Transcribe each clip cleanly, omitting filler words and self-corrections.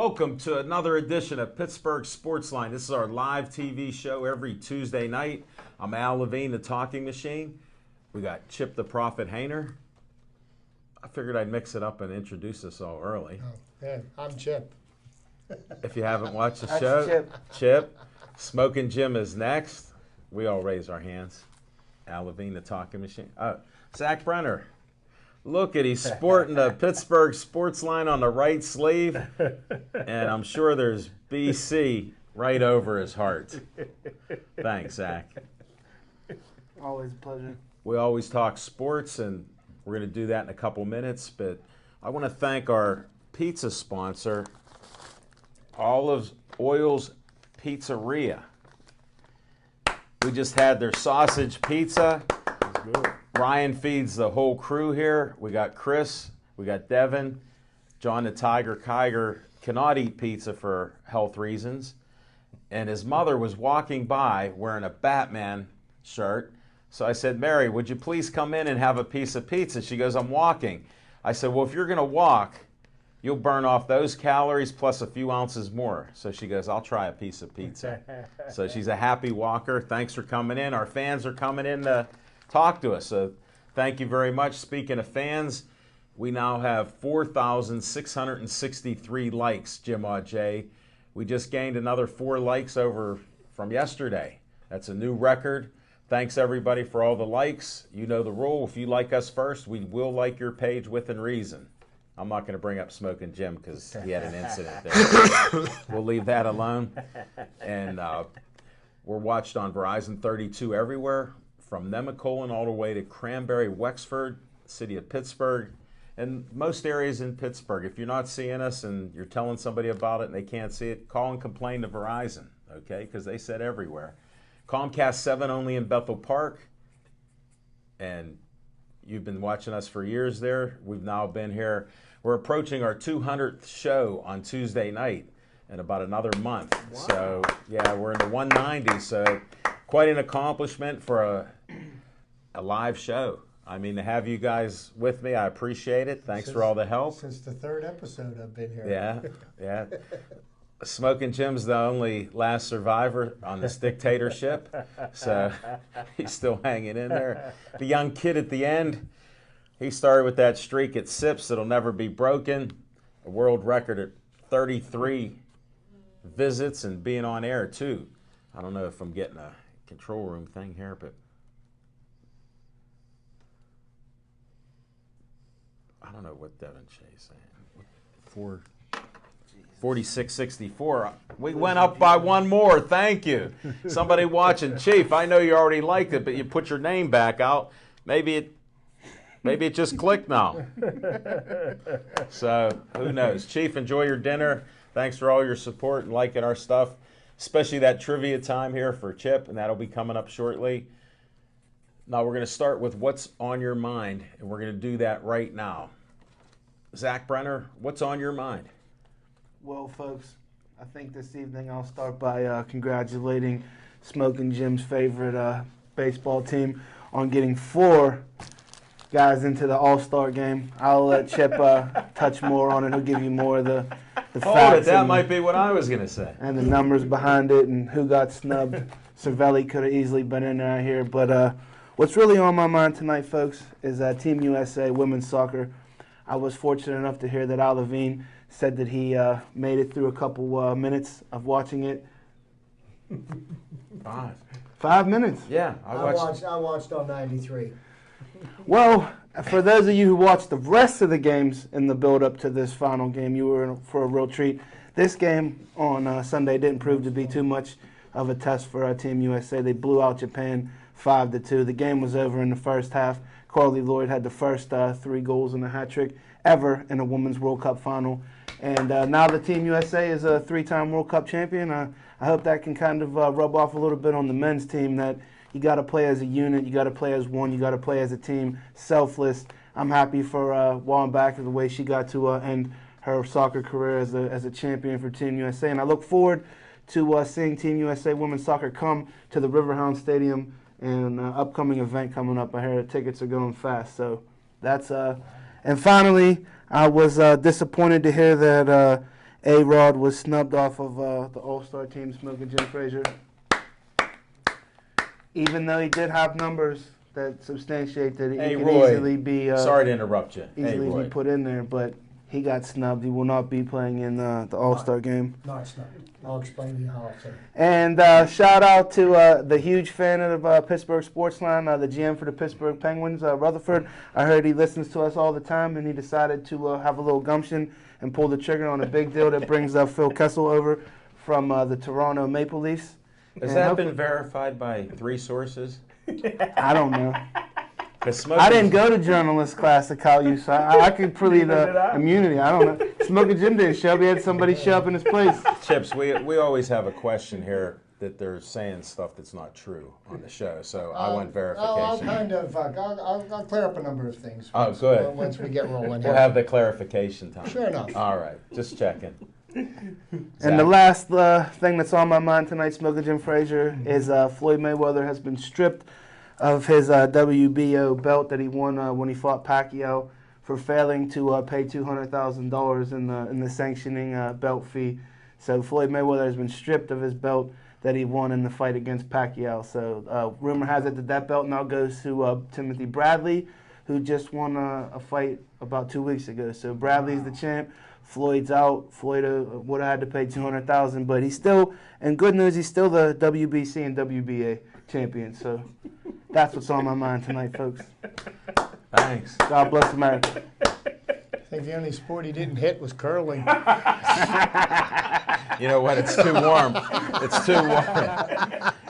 Welcome to another edition of Pittsburgh Sportsline. This is our live TV show every Tuesday night. I'm Al Levine, the Talking Machine. We got Chip the Prophet Hayner. I figured I'd mix it up and introduce us all early. Oh, yeah, I'm Chip. If you haven't watched the That's show, Chip. Smoking Jim is next. We all raise our hands. Al Levine, the Talking Machine. Zach Brenner. Look at, he's sporting the Pittsburgh Sportsline on the right sleeve, and I'm sure there's BC right over his heart. Thanks, Zach. Always a pleasure. We always talk sports, and we're going to do that in a couple minutes, but I want to thank our pizza sponsor, Olive Oil's Pizzeria. We just had their sausage pizza. That's good. Ryan feeds the whole crew here. We got Chris, we got Devin. John the Tiger Kiger cannot eat pizza for health reasons. And his mother was walking by wearing a Batman shirt. So I said, Mary, would you please come in and have a piece of pizza? She goes, I'm walking. I said, well, if you're going to walk, you'll burn off those calories plus a few ounces more. So she goes, I'll try a piece of pizza. So she's a happy walker. Thanks for coming in. Our fans are coming in to talk to us. So thank you very much. Speaking of fans, we now have 4,663 likes, Jim Audet. We just gained another 4 likes over from yesterday. That's a new record. Thanks everybody for all the likes. You know the rule. If you like us first, we will like your page within reason. I'm not going to bring up Smoking Jim because he had an incident there. We'll leave that alone. And we're watched on Verizon 32 everywhere, from Nemacolin all the way to Cranberry, Wexford, city of Pittsburgh, and most areas in Pittsburgh. If you're not seeing us and you're telling somebody about it and they can't see it, call and complain to Verizon, okay, because they said everywhere. Comcast 7 only in Bethel Park, and you've been watching us for years there. We've now been here. We're approaching our 200th show on Tuesday night in about another month. Wow. So, yeah, we're in the 190, so quite an accomplishment for a live show. I mean, to have you guys with me, I appreciate it. Thanks for all the help. Since the 3rd episode I've been here. Yeah. Smoking Jim's the only last survivor on this dictatorship, so he's still hanging in there. The young kid at the end, he started with that streak at Sips that'll never be broken. A world record at 33 visits and being on air, too. I don't know if I'm getting a control room thing here, but I don't know what Devin Shea's saying. 4664. We went up by one more. Thank you. Somebody watching. Chief, I know you already liked it, but you put your name back out. Maybe it just clicked now. So, who knows? Chief, enjoy your dinner. Thanks for all your support and liking our stuff, especially that trivia time here for Chip, and that'll be coming up shortly. Now, we're going to start with what's on your mind, and we're going to do that right now. Zach Brenner, what's on your mind? Well, folks, I think this evening I'll start by congratulating Smoking Jim's favorite baseball team on getting 4 guys into the All-Star game. I'll let Chip touch more on it. He'll give you more of the facts. That might be what I was going to say. And the numbers behind it and who got snubbed. Cervelli could have easily been in there here. But what's really on my mind tonight, folks, is Team USA women's soccer. I was fortunate enough to hear that Al Levine said that he made it through a couple minutes of watching it. 5 minutes. Yeah, I watched on 93. Well, for those of you who watched the rest of the games in the build-up to this final game, you were in for a real treat. This game on Sunday didn't prove to be too much of a test for Team USA. They blew out Japan 5-2. The game was over in the first half. Carly Lloyd had the first 3 goals and a hat trick ever in a Women's World Cup final. And now the Team USA is a 3-time World Cup champion. I hope that can kind of rub off a little bit on the men's team, that you got to play as a unit, you got to play as one, you got to play as a team, selfless. I'm happy for Wallenbach, the way she got to end her soccer career as a champion for Team USA. And I look forward to seeing Team USA women's soccer come to the Riverhound Stadium and upcoming event coming up. I hear the tickets are going fast. So that's and finally, I was disappointed to hear that A-Rod was snubbed off of the All-Star team, Smoking Jim Frazier. Even though he did have numbers that substantiate that he Hey, could Roy, easily be sorry to interrupt you. Hey, easily Roy. be put in there, but he got snubbed. He will not be playing in the All-Star game. No, it's not. I'll explain to you how it's. And shout out to the huge fan of Pittsburgh Sportsline, the GM for the Pittsburgh Penguins, Rutherford. I heard he listens to us all the time, and he decided to have a little gumption and pull the trigger on a big deal that brings Phil Kessel over from the Toronto Maple Leafs. Has And that been verified by 3 sources? I don't know. 'Cause Smoking- I didn't go to journalist class at Cal U, so I could plead immunity. I don't know. Smoking Jim didn't show up. He had somebody show up in his place. Chips, we always have a question here that they're saying stuff that's not true on the show, so I want I'll verification. kind of. I'll clear up a number of things. Oh, once- good. Once we get rolling We'll here. have the clarification time. Sure enough. All right, just checking. And the last thing that's on my mind tonight, Smoking Jim Frazier, is Floyd Mayweather has been stripped of his WBO belt that he won when he fought Pacquiao for failing to pay $200,000 in the sanctioning belt fee. So Floyd Mayweather has been stripped of his belt that he won in the fight against Pacquiao. So rumor has it that belt now goes to Timothy Bradley, who just won a fight about 2 weeks ago. So Bradley's the champ. Floyd's out. Floyd would have had to pay $200,000, but he's still, and good news, he's still the WBC and WBA champion. So that's what's on my mind tonight, folks. Thanks. God bless America. I think the only sport he didn't hit was curling. You know what? It's too warm. It's too warm.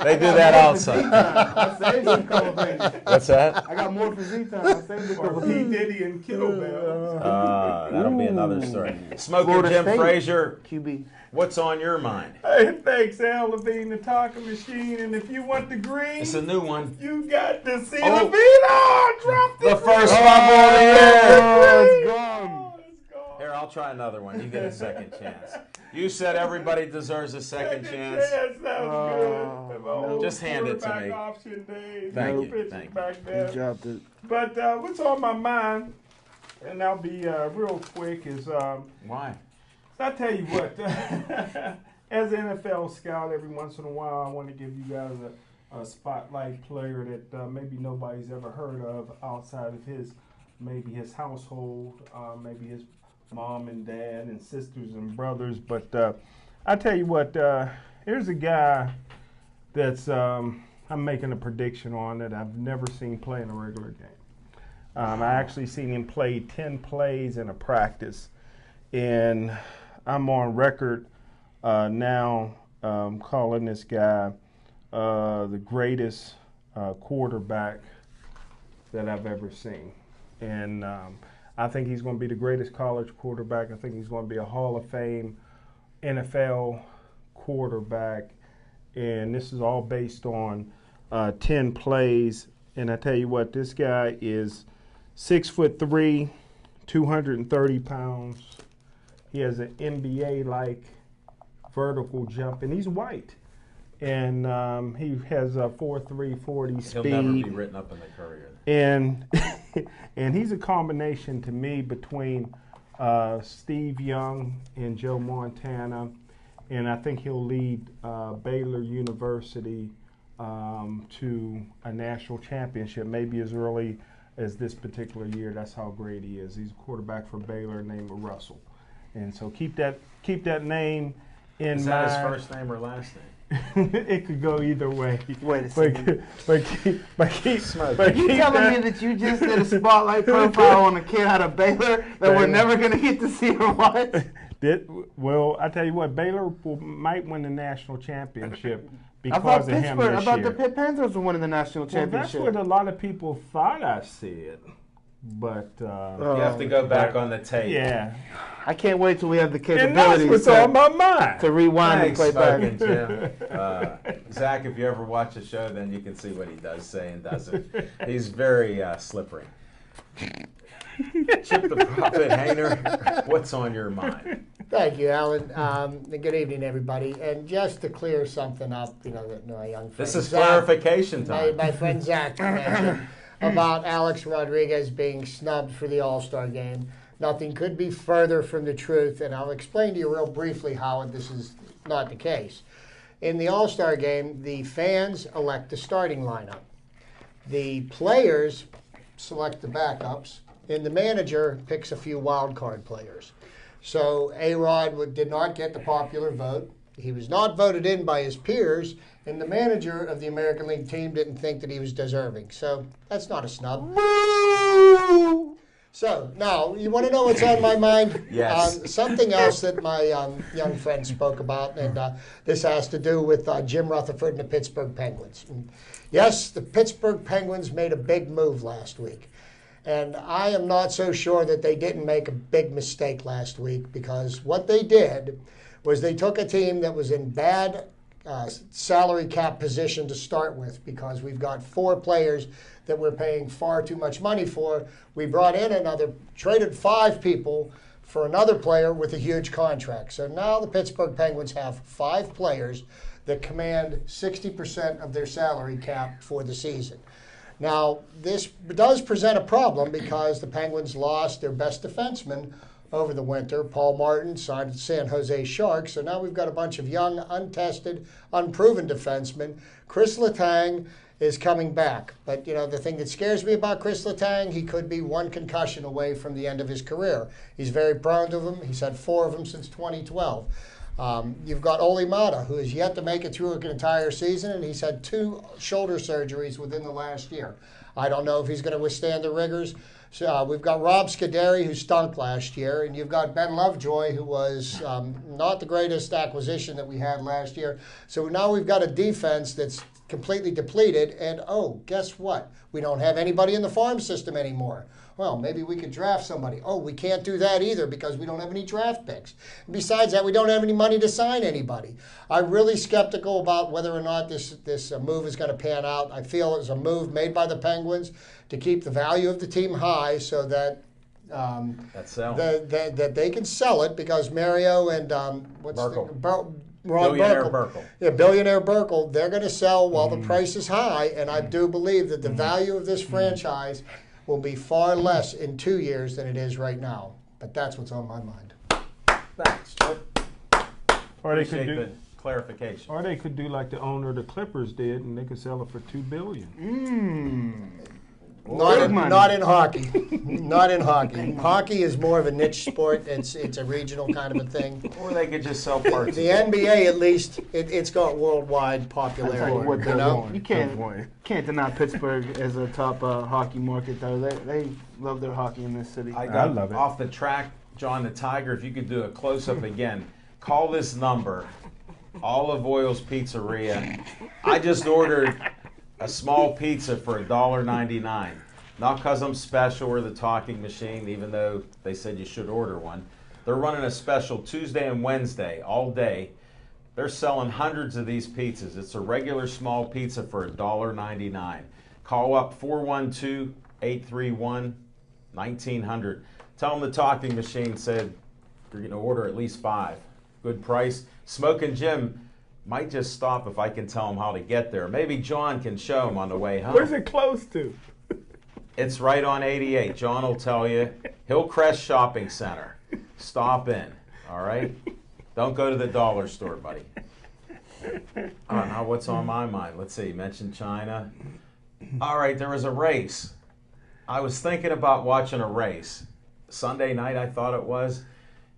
They do that outside. I saved a couple things. What's that? I got more for Z-Time. I saved a couple P. things. Diddy and kettlebells. That'll be another story. Smoking Florida Jim State. Frazier, QB. what's on your mind? Hey, thanks, Al Levine, the talking machine. And if you want the green, It's a new one. you got to see Oh. Levine. Oh, drop The the first green. fumble of the year. Oh, it's gone. Oh, it's gone. Here, I'll try another one. You get a second chance. You said everybody deserves a second chance. That sounds good. My old Just hand it to quarterback me. Option days. Thank no you, pitches thank you. back You there. dropped it. But what's on my mind, and I'll be real quick, is Why? I tell you what, as an NFL scout, every once in a while, I want to give you guys a spotlight player that maybe nobody's ever heard of outside of maybe his household, maybe his mom and dad and sisters and brothers. But I tell you what, here's a guy that's I'm making a prediction on that I've never seen play in a regular game. I actually seen him play 10 plays in a practice, and I'm on record now calling this guy the greatest quarterback that I've ever seen. And I think he's going to be the greatest college quarterback. I think he's going to be a Hall of Fame NFL quarterback. And this is all based on 10 plays. And I tell you what, this guy is 6'3", 230 pounds. He has an NBA-like vertical jump, and he's white. And he has a 4.3 40 speed. He'll never be written up in the Courier. And and he's a combination to me between Steve Young and Joe Montana, and I think he'll lead Baylor University to a national championship, maybe as early as this particular year. That's how great he is. He's a quarterback for Baylor named Russell, and so keep that name in Is mind. that his first name or last name? It could go either way. Wait a second. But keep You keep telling me that- that you just did a spotlight profile on a kid out of Baylor that we're never going to get to see or watch? Well, I tell you what, Baylor might win the national championship I thought because of him Pittsburgh, I this thought year. the Pitt Panthers were winning the national Well, that's championship. what a lot of people thought I said, but You have to go back on the tape. yeah, I can't wait till we have the and that's capabilities what's on my mind. to rewind Thanks, and play Smoking back. Jim. Zach, if you ever watch the show, then you can see what he does say and doesn't. He's very slippery. Chip the Prophet Hayner, what's on your mind? Thank you, Alan. Good evening, everybody. And just to clear something up, that my young friend This is Zach, clarification time. my friend Zach mentioned about Alex Rodriguez being snubbed for the All-Star game. Nothing could be further from the truth, and I'll explain to you real briefly how this is not the case. In the All-Star game, the fans elect the starting lineup. The players select the backups, and the manager picks a few wild card players. So A-Rod did not get the popular vote. He was not voted in by his peers, and the manager of the American League team didn't think that he was deserving. So that's not a snub. So now, you want to know what's on my mind? Yes. Something else that my young friend spoke about, and this has to do with Jim Rutherford and the Pittsburgh Penguins. And yes, the Pittsburgh Penguins made a big move last week. And I am not so sure that they didn't make a big mistake last week, because what they did was they took a team that was in bad salary cap position to start with, because we've got 4 players that we're paying far too much money for. We brought in traded 5 people for another player with a huge contract. So now the Pittsburgh Penguins have 5 players that command 60% of their salary cap for the season. Now, this does present a problem, because the Penguins lost their best defenseman over the winter. Paul Martin signed to San Jose Sharks. So now we've got a bunch of young, untested, unproven defensemen. Chris Letang is coming back. But, you know, the thing that scares me about Chris Letang, he could be 1 concussion away from the end of his career. He's very prone to them. He's had 4 of them since 2012. You've got Ole Mata, who has yet to make it through an entire season, and he's had 2 shoulder surgeries within the last year. I don't know if he's going to withstand the rigors. So, we've got Rob Scuderi, who stunk last year, and you've got Ben Lovejoy, who was not the greatest acquisition that we had last year. So now we've got a defense that's completely depleted, and guess what? We don't have anybody in the farm system anymore. Well, maybe we could draft somebody. We can't do that either, because we don't have any draft picks. And besides that, we don't have any money to sign anybody. I'm really skeptical about whether or not this move is going to pan out. I feel it's a move made by the Penguins to keep the value of the team high, so that that they can sell it, because Mario and Billionaire Burkle. Yeah, Billionaire Burkle, they're going to sell while the price is high, and I do believe that the value of this franchise will be far less in 2 years than it is right now. But that's what's on my mind. Thanks, Chip. Or they Appreciate could the do, clarification. or they could do like the owner of the Clippers did, and they could sell it for $2 billion. Not in hockey. Not in hockey. Hockey is more of a niche sport. It's a regional kind of a thing. Or they could just sell parts. The NBA, at least, it's got worldwide I'll popularity. tell you what, you they're know? doing. You can't deny Pittsburgh as a top hockey market, though. They love their hockey in this city. I got love it. off the track, John the Tiger. If you could do a close-up again, call this number, Olive Oil's Pizzeria. I just ordered a small pizza for $1.99. Not because I'm special or the talking machine, even though they said you should order one. They're running a special Tuesday and Wednesday, all day. They're selling hundreds of these pizzas. It's a regular small pizza for $1.99. Call up 412-831-1900. Tell them the talking machine said you're going to order at least 5. Good price. Smoking Jim might just stop if I can tell him how to get there. Maybe John can show him on the way home. Where's it close to? It's right on 88. John will tell you. Hillcrest Shopping Center. Stop in, all right? Don't go to the dollar store, buddy. Now what's on my mind? Let's see. You mentioned China. All right, there was a race. I was thinking about watching a race. Sunday night, I thought it was.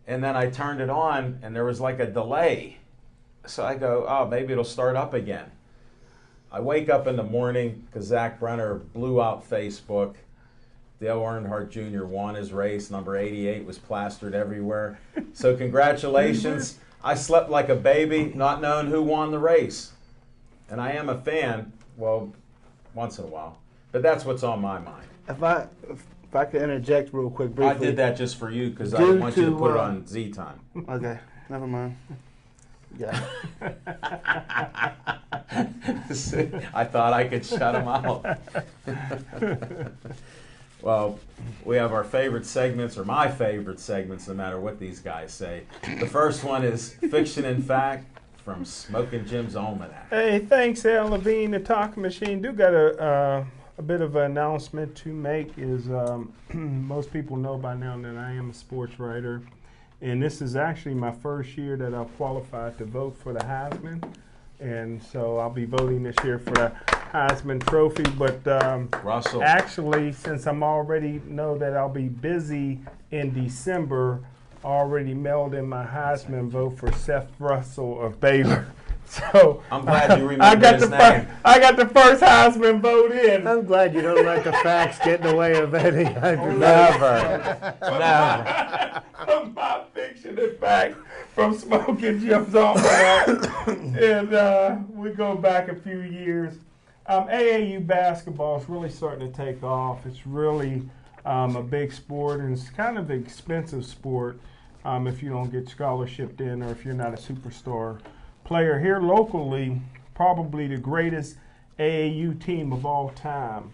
And then I turned it on, and there was like a delay. So I go, maybe it'll start up again. I wake up in the morning because Zach Brenner blew out Facebook. Dale Earnhardt Jr. won his race. Number 88 was plastered everywhere. So congratulations. I slept like a baby, not knowing who won the race. And I am a fan, well, once in a while. But that's what's on my mind. If I could interject real quick, briefly. I did that just for you because I didn't want you to put it on Z Time. Okay, never mind. Yeah. I thought I could shut him out. Well, we have our favorite segments, or my favorite segments, no matter what these guys say. The first one is Fiction and Fact from Smoking Jim's Almanac. Hey, thanks, Al Levine. The talking machine do got a a bit of an announcement to make is most people know by now that I am a sports writer. And this is actually my first year that I've qualified to vote for the Heisman. And so I'll be voting this year for the Heisman Trophy. But Russell. actually, since I'm already know that I'll be busy in December, I already mailed in my Heisman vote for Seth Russell of Baylor. So I'm glad you remember his name. I got the first Heisman vote in. I'm glad you don't let the facts get in the way of any. Never. Never. My fiction and fact from Smoking Jim's Almanac. And we go back a few years. AAU basketball is really starting to take off. It's really a big sport, and it's kind of an expensive sport if you don't get scholarship in or if you're not a superstar player. Here locally, probably the greatest AAU team of all time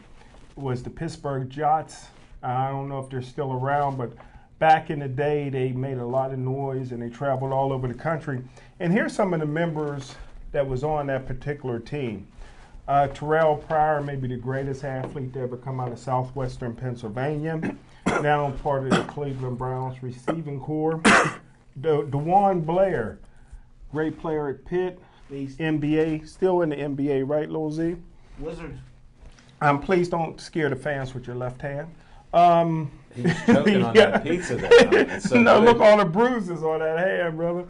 was the Pittsburgh Jots. I don't know if they're still around, but back in the day, they made a lot of noise and they traveled all over the country. And here's some of the members that was on that particular team. Terrell Pryor, maybe the greatest athlete to ever come out of southwestern Pennsylvania, now part of the Cleveland Browns receiving corps. DeJuan Blair, great player at Pitt, NBA, still in the NBA, right, Lil Z? Wizards. Please don't scare the fans with your left hand. He was choking on that pizza there. It's so No, good. look, all the bruises on that hand, brother.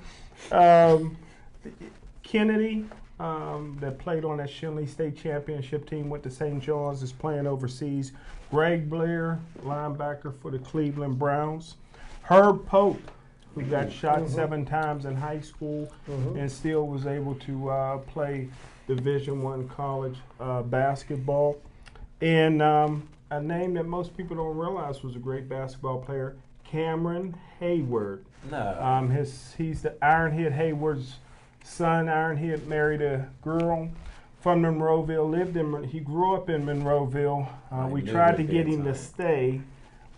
Kennedy, that played on that Shinley State Championship team, went to St. John's, is playing overseas. Greg Blair, linebacker for the Cleveland Browns. Herb Pope, who got shot 7 times in high school and still was able to play Division I college basketball. And a name that most people don't realize was a great basketball player, Cameron Hayward. No. He's the Ironhead Hayward's son. Ironhead married a girl from Monroeville. He grew up in Monroeville. We knew tried to that get big him to time. stay,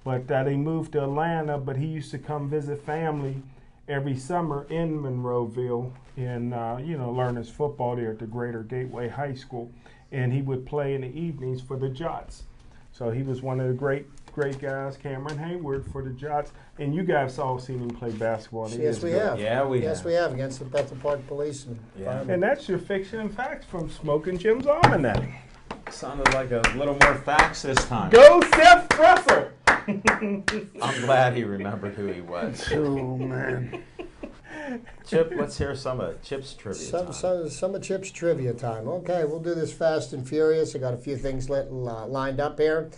but they moved to Atlanta. But he used to come visit family every summer in Monroeville and learn his football there at the Greater Gateway High School. And he would play in the evenings for the Jots. So he was one of the great guys, Cameron Hayward for the Jots. And you guys all seen him play basketball. and he Yes, is we good. have. Yeah, we Yes, have. we have against the Bethel Park Police. Yeah. And that's your fiction and facts from Smoking Jim's Almanac. Sounded like a little more facts this time. Go Seth Russell! I'm glad he remembered who he was. Oh, man. Chip, let's hear some of Chip's trivia time. Some of Chip's trivia time. Okay, we'll do this fast and furious. I got a few things lined up here.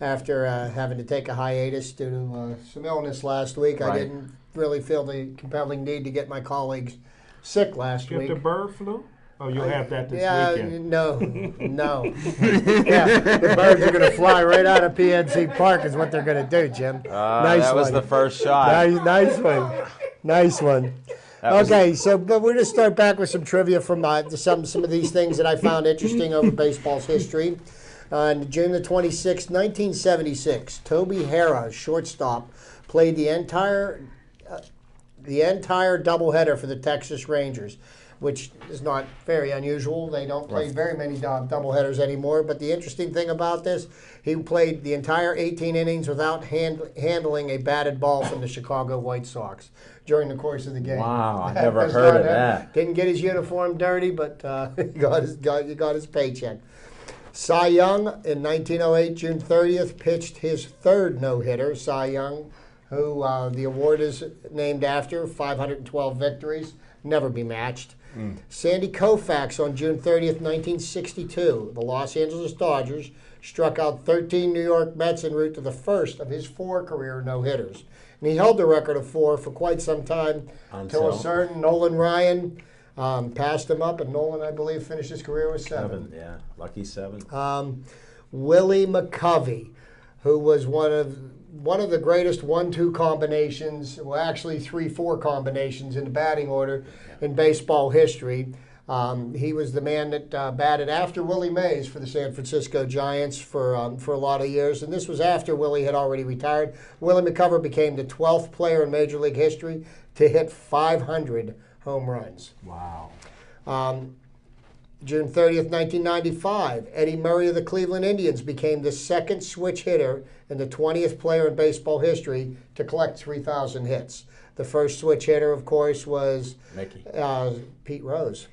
After having to take a hiatus due to some illness last week, I Right. didn't really feel the compelling need to get my colleagues sick last You have week. the bird flu? Oh, you'll have that this Yeah, weekend. no. Yeah, the birds are going to fly right out of PNC Park is what they're going to do, Jim. That was the first shot. Nice one. Nice one. That was- Okay, so but we're going to start back with some trivia from some of these things that I found interesting over baseball's history. On June the 26th, 1976, Toby Harrah, shortstop, played the entire doubleheader for the Texas Rangers, which is not very unusual. They don't play very many doubleheaders anymore. But the interesting thing about this, he played the entire 18 innings without handling a batted ball from the Chicago White Sox during the course of the game. Wow, I That never was heard not of him. that. Didn't get his uniform dirty, but he got his paycheck. Cy Young in 1908, June 30th, pitched his third no-hitter. Cy Young, who the award is named after, 512 victories, never be matched. Sandy Koufax on June 30th, 1962. The Los Angeles Dodgers struck out 13 New York Mets en route to the first of his 4 career no-hitters. And he held the record of 4 for quite some time until a Until? certain Nolan Ryan passed him up, and Nolan, I believe, finished his career with 7. Yeah, lucky 7. Willie McCovey, who was one of the greatest 1-2 combinations, well, actually 3-4 combinations in the batting order in baseball history. He was the man that batted after Willie Mays for the San Francisco Giants for a lot of years, and this was after Willie had already retired. Willie McCovey became the 12th player in Major League history to hit 500 home runs. Wow. June 30th, 1995, Eddie Murray of the Cleveland Indians became the second switch hitter and the 20th player in baseball history to collect 3,000 hits. The first switch hitter, of course, was Mickey. Pete Rose.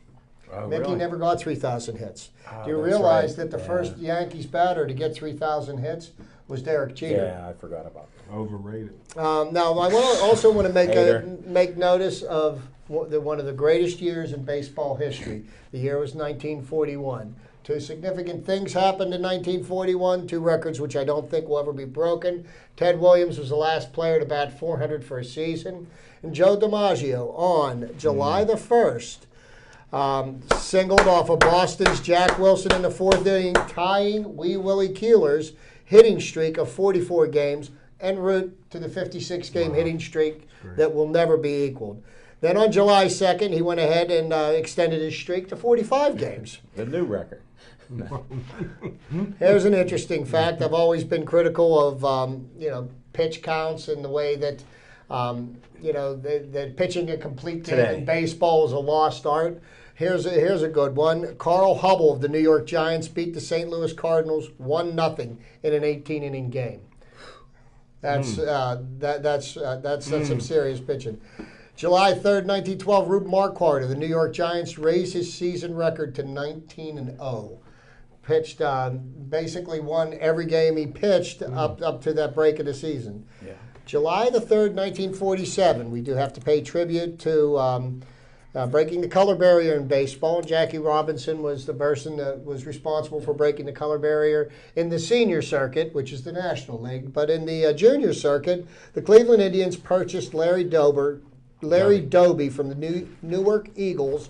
Oh, Mickey really? never got 3,000 hits. Oh, Do you that's realize right. that the Yeah. first Yankees batter to get 3,000 hits was Derek Jeter? Yeah, I forgot about that. Overrated. Now, I also want to Hater. make notice of one of the greatest years in baseball history. The year was 1941. Two significant things happened in 1941, two records which I don't think will ever be broken. Ted Williams was the last player to bat 400 for a season. And Joe DiMaggio, on July the 1st, singled off of Boston's Jack Wilson in the fourth inning, tying Wee Willie Keeler's hitting streak of 44 games en route to the 56-game hitting streak that will never be equaled. Then on July 2nd, he went ahead and extended his streak to 45 games. The new record. Here's an interesting fact. I've always been critical of pitch counts and the way that that pitching a complete game Today. in baseball is a lost art. Here's a good one. Carl Hubble of the New York Giants beat the St. Louis Cardinals 1-0 in an 18-inning game. That's some serious pitching. July 3rd, 1912, Rube Marquardt of the New York Giants raised his season record to 19-0. Pitched, basically won every game he pitched up to that break of the season. Yeah. July the 3rd, 1947, we do have to pay tribute to breaking the color barrier in baseball. Jackie Robinson was the person that was responsible for breaking the color barrier in the senior circuit, which is the National League. But in the junior circuit, the Cleveland Indians purchased Larry Doby from the Newark Eagles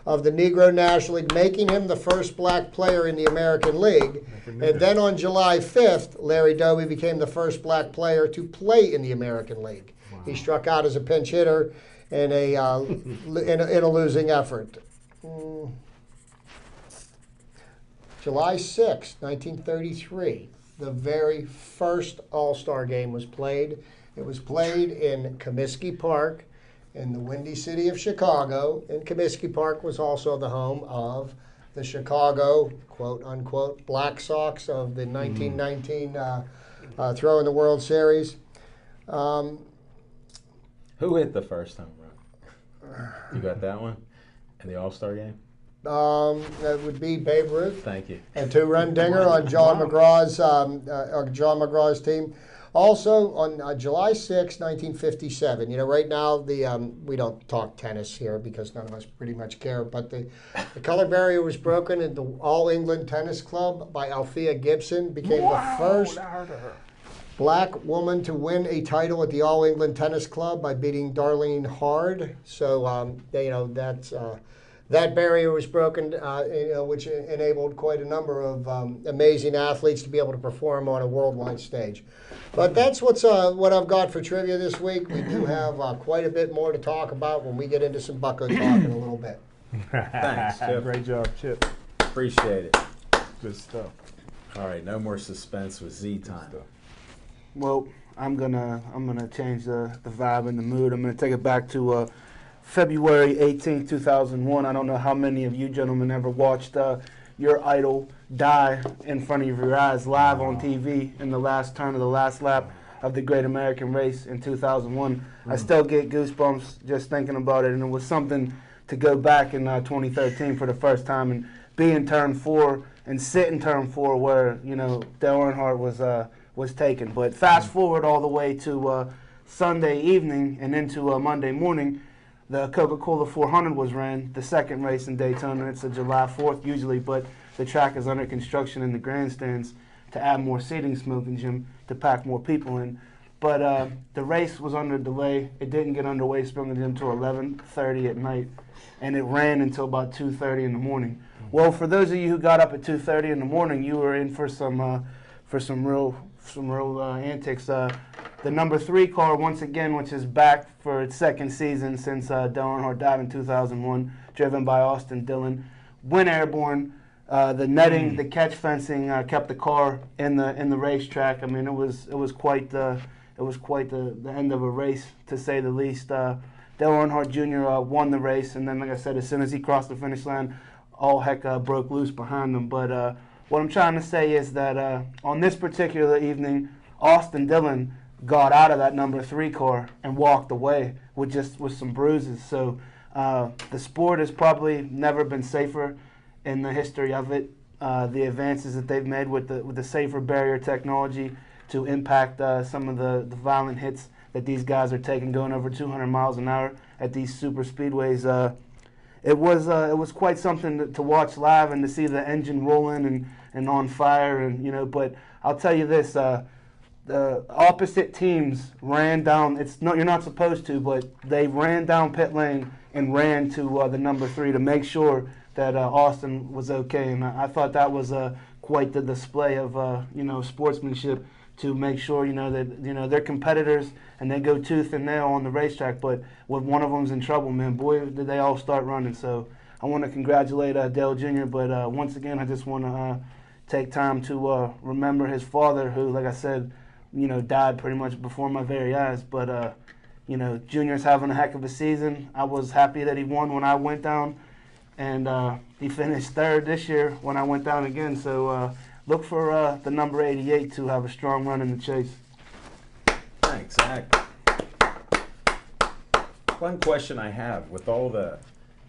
of the Negro National League, making him the first black player in the American League. And then on July 5th, Larry Doby became the first black player to play in the American League. Wow. He struck out as a pinch hitter in a losing effort. July 6, 1933, the very first All-Star game was played. It was played in Comiskey Park in the Windy City of Chicago. And Comiskey Park was also the home of the Chicago, quote-unquote, Black Sox of the 1919 throw in the World Series. Who hit the first home run? You got that one? In the All-Star game? That would be Babe Ruth. Thank you. A two-run dinger on John McGraw's team. Also, on July 6, 1957, right now we don't talk tennis here because none of us pretty much care, but the color barrier was broken and the All England Tennis Club by Althea Gibson became the first black woman to win a title at the All England Tennis Club by beating Darlene Hard. So, that barrier was broken, which enabled quite a number of amazing athletes to be able to perform on a worldwide stage. But that's what I've got for trivia this week. We do have quite a bit more to talk about when we get into some Bucko talk in a little bit. Thanks, Chip. Great job, Chip. Appreciate it. Good stuff. All right, no more suspense with Z time. Well, I'm gonna change the vibe and the mood. I'm gonna take it back to February 18, 2001. I don't know how many of you gentlemen ever watched your idol die in front of your eyes live on TV in the last turn of the last lap of the Great American Race in 2001. I still get goosebumps just thinking about it, and it was something to go back in 2013 for the first time and be in turn 4 and sit in turn 4 where Dale Earnhardt was taken. But fast forward all the way to Sunday evening and into Monday morning. The Coca-Cola 400 was ran, the second race in Daytona. It's a July 4th usually, but the track is under construction in the grandstands to add more seating, Smoking Jim, to pack more people in. But the race was under delay. It didn't get underway, Smoking Jim, until 11:30 at night, and it ran until about 2:30 in the morning. Well, for those of you who got up at 2:30 in the morning, you were in for some real antics. The number 3 car, once again, which is back for its second season since Dale Earnhardt died in 2001, driven by Austin Dillon, went airborne. The netting, the catch fencing kept the car in the racetrack. I mean, it was quite the end of a race, to say the least. Dale Earnhardt Jr. Won the race, and then, like I said, as soon as he crossed the finish line, all heck broke loose behind them. But what I'm trying to say is that on this particular evening, Austin Dillon got out of that number 3 car and walked away with some bruises. So the sport has probably never been safer in the history of it. The advances that they've made with the safer barrier technology to impact some of the violent hits that these guys are taking, going over 200 miles an hour at these super speedways. It was quite something to watch live and to see the engine rolling and on fire, and But I'll tell you this: the opposite teams ran down. You're not supposed to, but they ran down pit lane and ran to the number 3 to make sure that Austin was okay. And I thought that was quite the display of sportsmanship, to make sure that they're competitors and they go tooth and nail on the racetrack. But when one of them's in trouble, man, boy, did they all start running. So I want to congratulate Dale Jr. But once again, I just want to take time to remember his father, who, like I said, died pretty much before my very eyes. But Junior's having a heck of a season. I was happy that he won when I went down, and he finished 3rd this year when I went down again. So look for the number 88 to have a strong run in the chase. Thanks, Zach. One question I have, with all the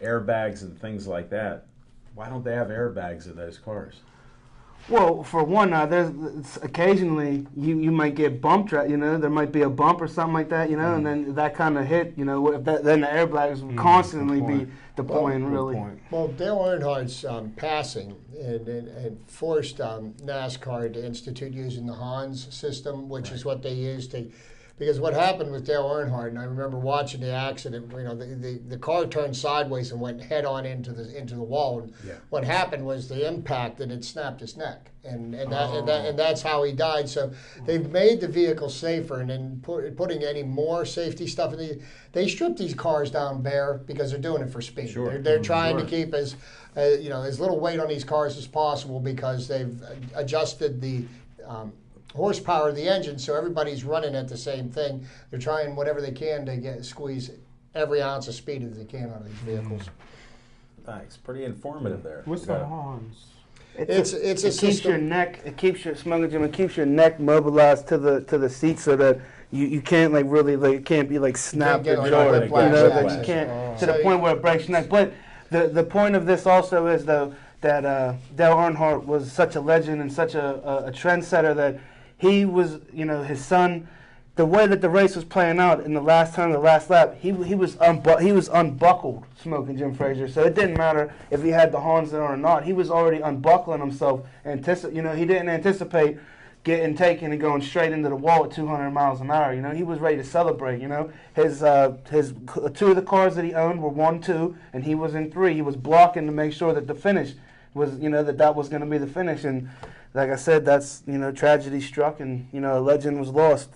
airbags and things like that, why don't they have airbags in those cars? Well, for one, occasionally you might get bumped, there might be a bump or something like that, and then that kind of hit, then the airbags would constantly be deploying, really. Well, Dale Earnhardt's passing and forced NASCAR to institute using the Hans system, which is what they used to. Because what happened with Dale Earnhardt, and I remember watching the accident, the car turned sideways and went head on into the wall. And what happened was the impact, and it snapped his neck, and that's how he died. So they've made the vehicle safer, and then putting any more safety stuff in they strip these cars down bare because they're doing it for speed. Sure. They're trying to keep as little weight on these cars as possible, because they've adjusted the horsepower of the engine, so everybody's running at the same thing. They're trying whatever they can to squeeze every ounce of speed that they can out of these vehicles. Thanks. Pretty informative there. What's the Hans? It's a it keeps system. your neck. It keeps your Smuggler Jim. It keeps your neck mobilized to the seat, so that you can't it can't be snapped or jarred. That you can't to the point where it breaks your neck. But the point of this also is, though, that Dale Earnhardt was such a legend and such a trendsetter, that he was, his son, the way that the race was playing out in the last lap, he was unbuckled, Smoking Jim Frazier. So it didn't matter if he had the horns in or not. He was already unbuckling himself. He didn't anticipate getting taken and going straight into the wall at 200 miles an hour. He was ready to celebrate. His 2 of the cars that he owned were 1, 2, and he was in 3. He was blocking to make sure that the finish was, that was going to be the finish. And like I said, that's, tragedy struck, and, a legend was lost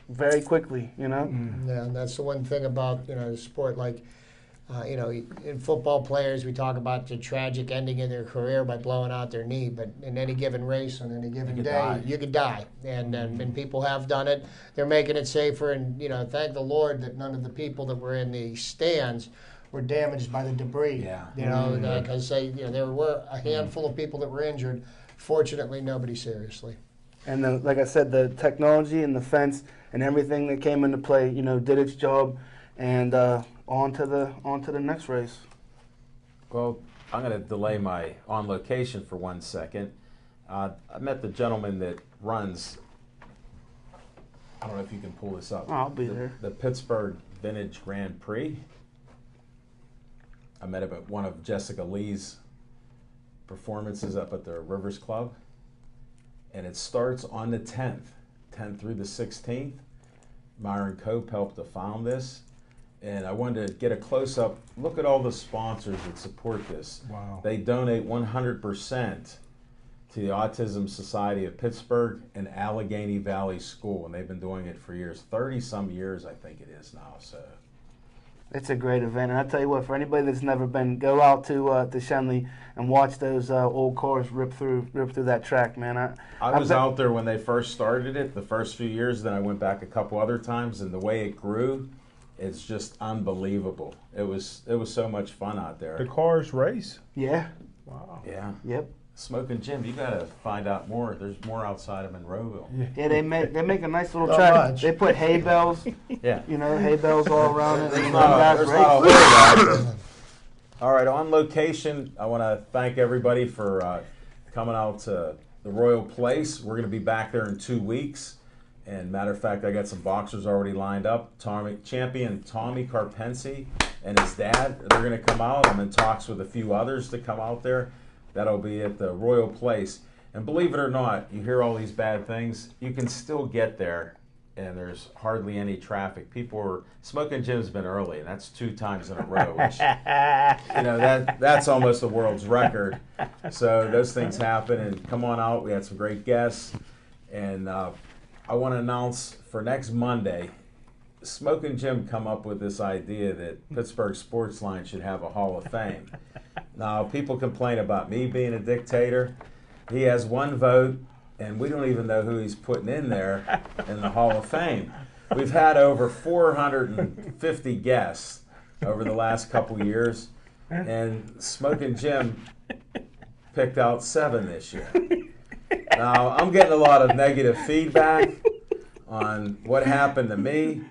very quickly, Yeah, and that's the one thing about, sport. In football players, we talk about the tragic ending in their career by blowing out their knee, but in any given race on any given day, you could die. And people have done it. They're making it safer, and, thank the Lord that none of the people that were in the stands were damaged by the debris. Yeah. Because there were a handful of people that were injured. Fortunately, nobody seriously. And like I said, the technology and the fence and everything that came into play, did its job, and on to the next race. Well, I'm going to delay my on location for 1 second. I met the gentleman that runs, I don't know if you can pull this up. I'll be there. The Pittsburgh Vintage Grand Prix. I met him at one of Jessica Lee's performances up at the Rivers Club, and it starts on the 10th through the 16th. Myron Cope helped to found this, and I wanted to get a close-up look at all the sponsors that support this. Wow. They donate 100% to the Autism Society of Pittsburgh and Allegheny Valley School, and they've been doing it for years, 30-some years I think it is now. So it's a great event, and I tell you what, for anybody that's never been, go out to Shenley and watch those old cars rip through that track, man. I was out there when they first started it, the first few years. Then I went back a couple other times, and the way it grew, it's just unbelievable. It was so much fun out there. The cars race? Yeah. Wow. Yeah. Yep. Smoking Jim, you got to find out more. There's more outside of Monroeville. Yeah, they make a nice little Not track. much. They put hay bales, Yeah. hay bales all around it. There's and not guys there's race. not a whole lot. All right, on location, I want to thank everybody for coming out to the Royal Place. We're going to be back there in 2 weeks. And matter of fact, I got some boxers already lined up. Champion Tommy Carpensi and his dad, they're going to come out. I'm in talks with a few others to come out there. That'll be at the Royal Place. And believe it or not, you hear all these bad things, you can still get there, and there's hardly any traffic. People are Smoking Jim's been early, and that's 2 times in a row, which that's almost the world's record. So those things happen, and come on out. We had some great guests, and I want to announce for next Monday, Smoking Jim come up with this idea that Pittsburgh Sportsline should have a Hall of Fame. Now, people complain about me being a dictator. He has 1 vote, and we don't even know who he's putting in there in the Hall of Fame. We've had over 450 guests over the last couple years, and Smoking Jim picked out 7 this year. Now, I'm getting a lot of negative feedback on what happened to me.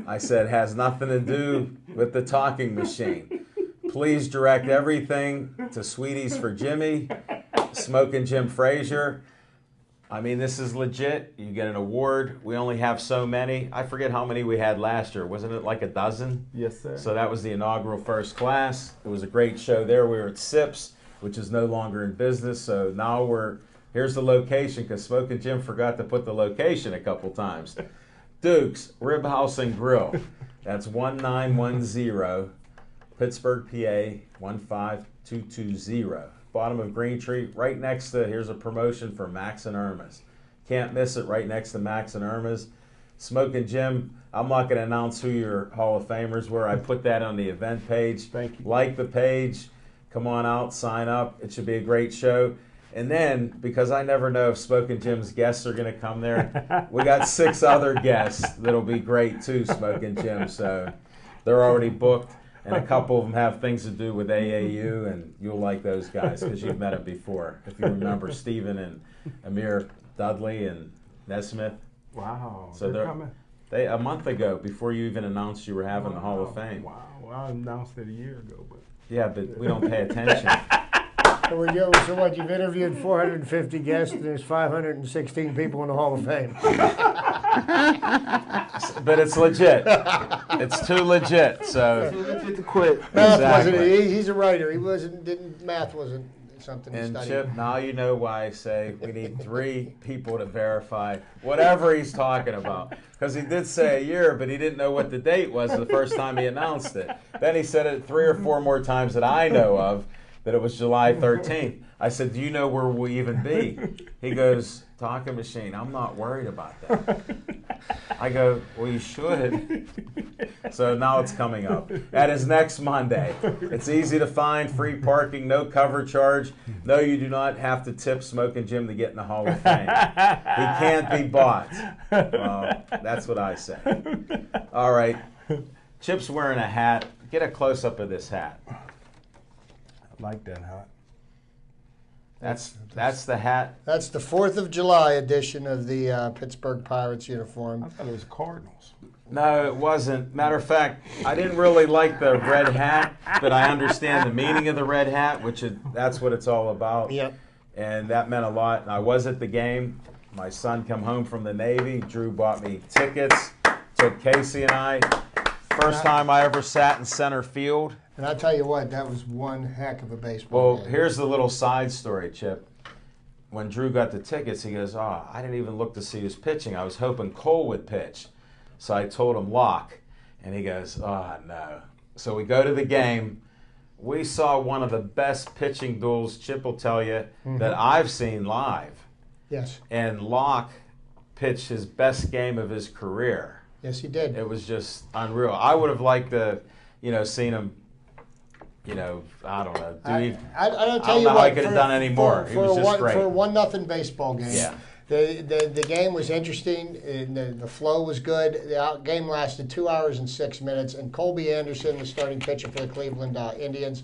I said, has nothing to do with the talking machine. Please direct everything to Sweeties for Jimmy, Smoking Jim Frazier. I mean, this is legit. You get an award. We only have so many. I forget how many we had last year. Wasn't it like a dozen? Yes, sir. So that was the inaugural first class. It was a great show there. We were at Sips, which is no longer in business. So now here's the location, because Smoking Jim forgot to put the location a couple times. Duke's Rib House and Grill. That's 1910 Pittsburgh, PA 15220. Bottom of Green Tree, right next to, here's a promotion for Max and Irma's. Can't miss it, right next to Max and Irma's. Smoking Jim, I'm not going to announce who your Hall of Famers were. I put that on the event page. Thank you. Like the page. Come on out, sign up. It should be a great show. And then, because I never know if Smoking Jim's guests are going to come there, we got 6 other guests that'll be great too, Smoking Jim. So they're already booked. And a couple of them have things to do with AAU, and you'll like those guys because you've met them before. If you remember Stephen and Amir Dudley and Nesmith. Wow. So they're coming. They a month ago, before you even announced you were having the Hall of Fame. Wow. Well, I announced it a year ago, but Yeah, but we don't pay attention. So what, you've interviewed 450 guests, and there's 516 people in the Hall of Fame. But it's legit. It's too legit. So Legit to quit. Math Exactly. wasn't. He's a writer. Math wasn't something he And studied. Chip, now you know why I say we need 3 people to verify whatever he's talking about. Because he did say a year, but he didn't know what the date was the first time he announced it. Then he said it 3 or 4 more times that I know of, that it was July 13th. I said, do you know where we'll even be? He goes, talking machine, I'm not worried about that. I go, well, you should. So now it's coming up. That is next Monday. It's easy to find, free parking, no cover charge. No, you do not have to tip Smoking Jim to get in the Hall of Fame. He can't be bought. Well, that's what I say. All right. Chip's wearing a hat. Get a close-up of this hat. I like that hat. That's the hat. That's the 4th of July edition of the Pittsburgh Pirates I uniform. thought it was Cardinals. No, it wasn't. Matter of fact, I didn't really like the red hat, but I understand the meaning of the red hat, that's what it's all about. Yep. And that meant a lot. And I was at the game. My son come home from the Navy. Drew bought me tickets. Took Casey and I. First time I ever sat in center field. And I'll tell you what, that was one heck of a baseball Well, game. here's the little side story, Chip. When Drew got the tickets, he goes, I didn't even look to see who's pitching. I was hoping Cole would pitch. So I told him Locke. And he goes, no. So we go to the game. We saw one of the best pitching duels, Chip will tell you, that I've seen live. Yes. And Locke pitched his best game of his career. Yes, he did. It was just unreal. I would have liked to, seen him, I don't know. I don't I tell don't you know how what. he could have done any more. He was just great. For a 1-0 baseball game. Yeah. The game was interesting. And the flow was good. The game lasted 2 hours and 6 minutes. And Colby Anderson, the starting pitcher for the Cleveland Indians,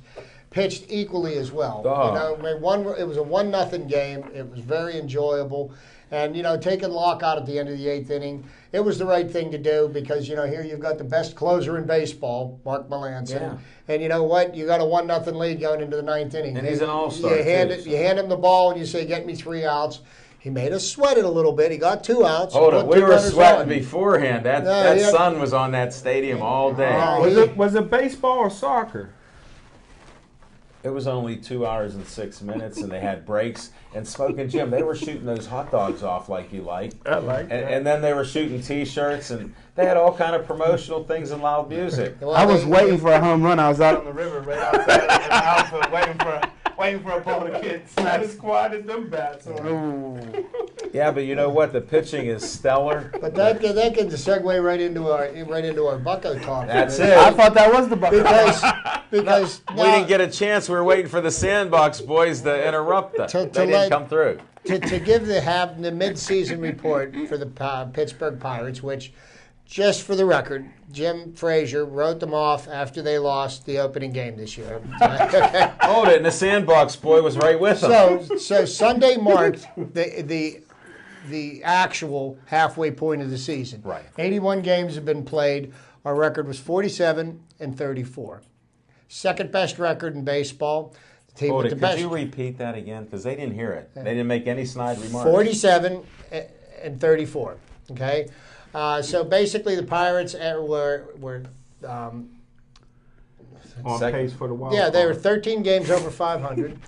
pitched equally as well. Oh. You know, I mean, it was a 1-0 game. It was very enjoyable. And, you know, taking Locke out at the end of the 8th inning, it was the right thing to do because, you know, here you've got the best closer in baseball, Mark Melanson. Yeah. And you know what? You got a 1-0 lead going into the 9th inning. And he's an all-star, You hand, too, so. you hand him the ball and you say, get me 3 outs. He made us sweat it a little bit. He got 2 outs. Hold put it. We 2 were runners sweating on. beforehand. That No, yeah. sun was on that stadium all day. Oh, Was it baseball or soccer? It was only 2 hours and 6 minutes, and they had breaks. And Smoking Jim, they were shooting those hot dogs off like you like. I like that. And then they were shooting T-shirts, and they had all kind of promotional things and loud music. Well, I was they- waiting for a home run. I was out on the river right outside of the outfield waiting for a ball to get I snapped. squatted them bats on. Ooh. Yeah, but you know what? The pitching is stellar. But that can segue right into our Bucko talk. That's today. it. I thought that was the bucket. Because We didn't get a chance. We were waiting for the Sandbox boys to interrupt us. To They let- didn't come through. to give the mid-season report for the Pittsburgh Pirates, which, just for the record, Jim Frazier wrote them off after they lost the opening game this year. Hold it, and the Sandbox boy was right with them. So Sunday marked the actual halfway point of the season. Right. 81 games have been played. Our record was 47-34. Second best record in baseball. The team Hold with it. the Could best. you repeat that again? Because they didn't hear it. They didn't make any snide remarks. 47-34. Okay, so basically the Pirates were On Second. pace for the wild yeah, they were card. 13 games over 500.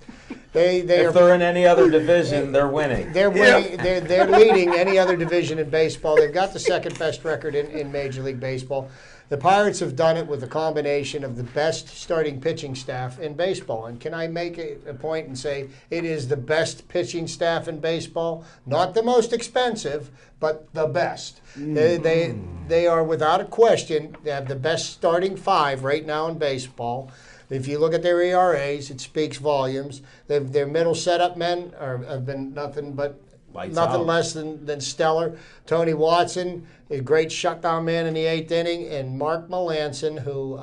They If are they're in any other division, they're winning. they're winning. They're leading any other division in baseball. They've got the second best record in Major League Baseball. The Pirates have done it with a combination of the best starting pitching staff in baseball. And can I make a point and say it is the best pitching staff in baseball? Not the most expensive, but the best. They are, without a question, they have the best starting 5 right now in baseball. If you look at their ERAs, it speaks volumes. Their middle setup men have been nothing Lights out. less than stellar. Tony Watson, a great shutdown man in the 8th inning, and Mark Melanson, who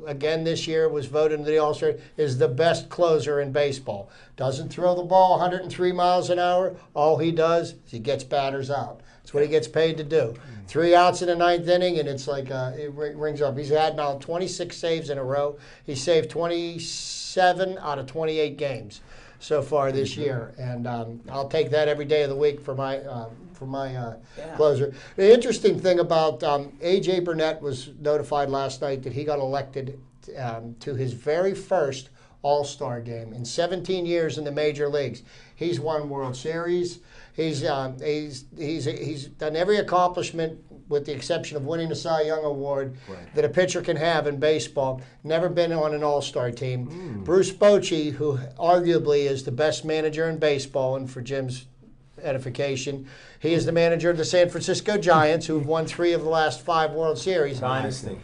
again this year was voted into the All-Star, is the best closer in baseball. Doesn't throw the ball 103 miles an hour. All he does is he gets batters out. That's what he gets paid to do. 3 outs in the 9th inning, and it's like it rings up. He's had now 26 saves in a row. He saved 27 out of 28 games so far this year, and I'll take that every day of the week for my closer. The interesting thing about A.J. Burnett was notified last night that he got elected to his very first All-Star game in 17 years in the major leagues. He's won World Series. He's done every accomplishment with the exception of winning the Cy Young Award that a pitcher can have in baseball. Never been on an All-Star team. Bruce Bochy, who arguably is the best manager in baseball, and for Jim's edification, he is the manager of the San Francisco Giants, who've won 3 of the last 5 World Series. Dynasty.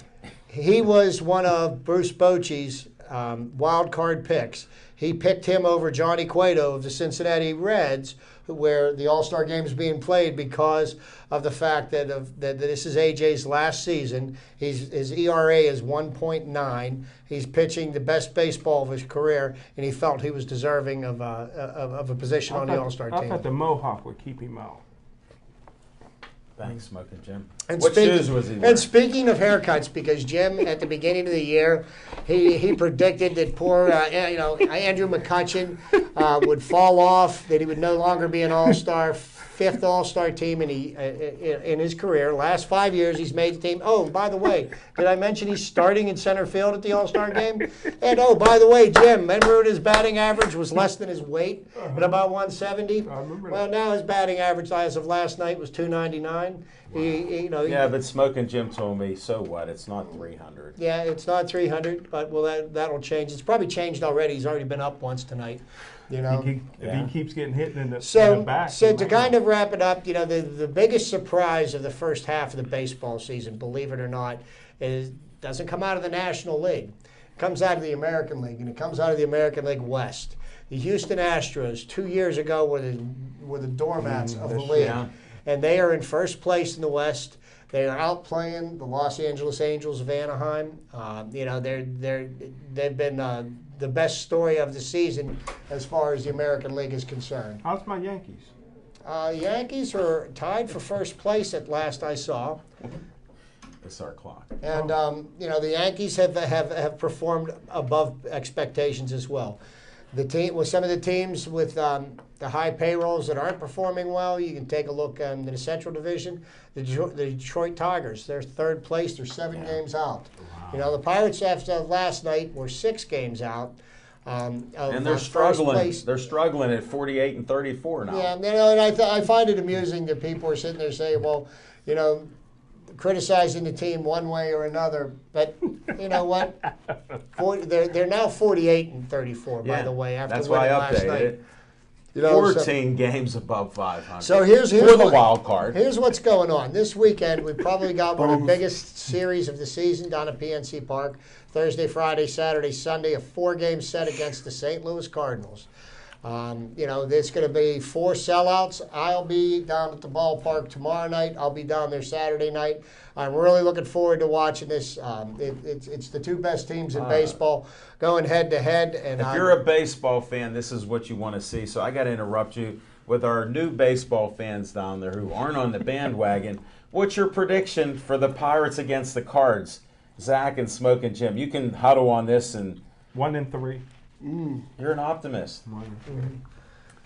He was one of Bruce Bochy's wild card picks. He picked him over Johnny Cueto of the Cincinnati Reds, where the All-Star game is being played because of the fact that this is AJ's last season. His ERA is 1.9. He's pitching the best baseball of his career, and he felt he was deserving of a position on the All-Star I team. thought the Mohawk would keep him out. Thanks, Smoking Jim. And What shoes was he wearing? And speaking of haircuts, because Jim, at the beginning of the year, he predicted that poor Andrew McCutchen would fall off, that he would no longer be an All-Star, 5th All-Star team in his career. Last 5 years, he's made the team. Oh, by the way, did I mention he's starting in center field at the All-Star game? And oh, by the way, Jim, remember when his batting average was less than his weight at about 170? I remember Well, now his batting average as of last night was 299. Yeah, but Smoking Jim told me, so what? It's not 300. Yeah, it's not 300, but that'll change. It's probably changed already. He's already been up once tonight. If he Yeah. keeps getting hit in the So, back. so to kind of wrap it up, the biggest surprise of the first half of the baseball season, believe it or not, doesn't come out of the National League. It comes out of the American League, and it comes out of the American League West. The Houston Astros 2 years ago were the doormats of the league. Yeah. And they are in first place in the West. They are outplaying the Los Angeles Angels of Anaheim. They've been the best story of the season as far as the American League is concerned. How's my Yankees? Yankees are tied for first place at last I saw. It's our clock. And the Yankees have performed above expectations as well. The team with some of the teams with the high payrolls that aren't performing well, you can take a look in the Central Division. The Detroit Tigers, they're third place. They're 7 games out. Wow. The Pirates after last night were 6 games out. And they're struggling. They're struggling at 48 and 34 now. Yeah, and I find it amusing that people are sitting there saying, well, criticizing the team one way or another. But you know what? They're now 48 and 34, by the way, after that's why winning I last updated night. it. 14 games above 500. So here's for the what, wild card. Here's what's going on. This weekend, we probably got one of the biggest series of the season down at PNC Park. Thursday, Friday, Saturday, Sunday, a 4-game set against the St. Louis Cardinals. There's going to be 4 sellouts. I'll be down at the ballpark tomorrow night. I'll be down there Saturday night. I'm really looking forward to watching this. It's the 2 best teams in baseball going head to head. And if you're a baseball fan, this is what you want to see. So I got to interrupt you with our new baseball fans down there who aren't on the bandwagon. What's your prediction for the Pirates against the Cards? Zach and Smoke and Jim, you can huddle on this. And 1-3. You're an optimist.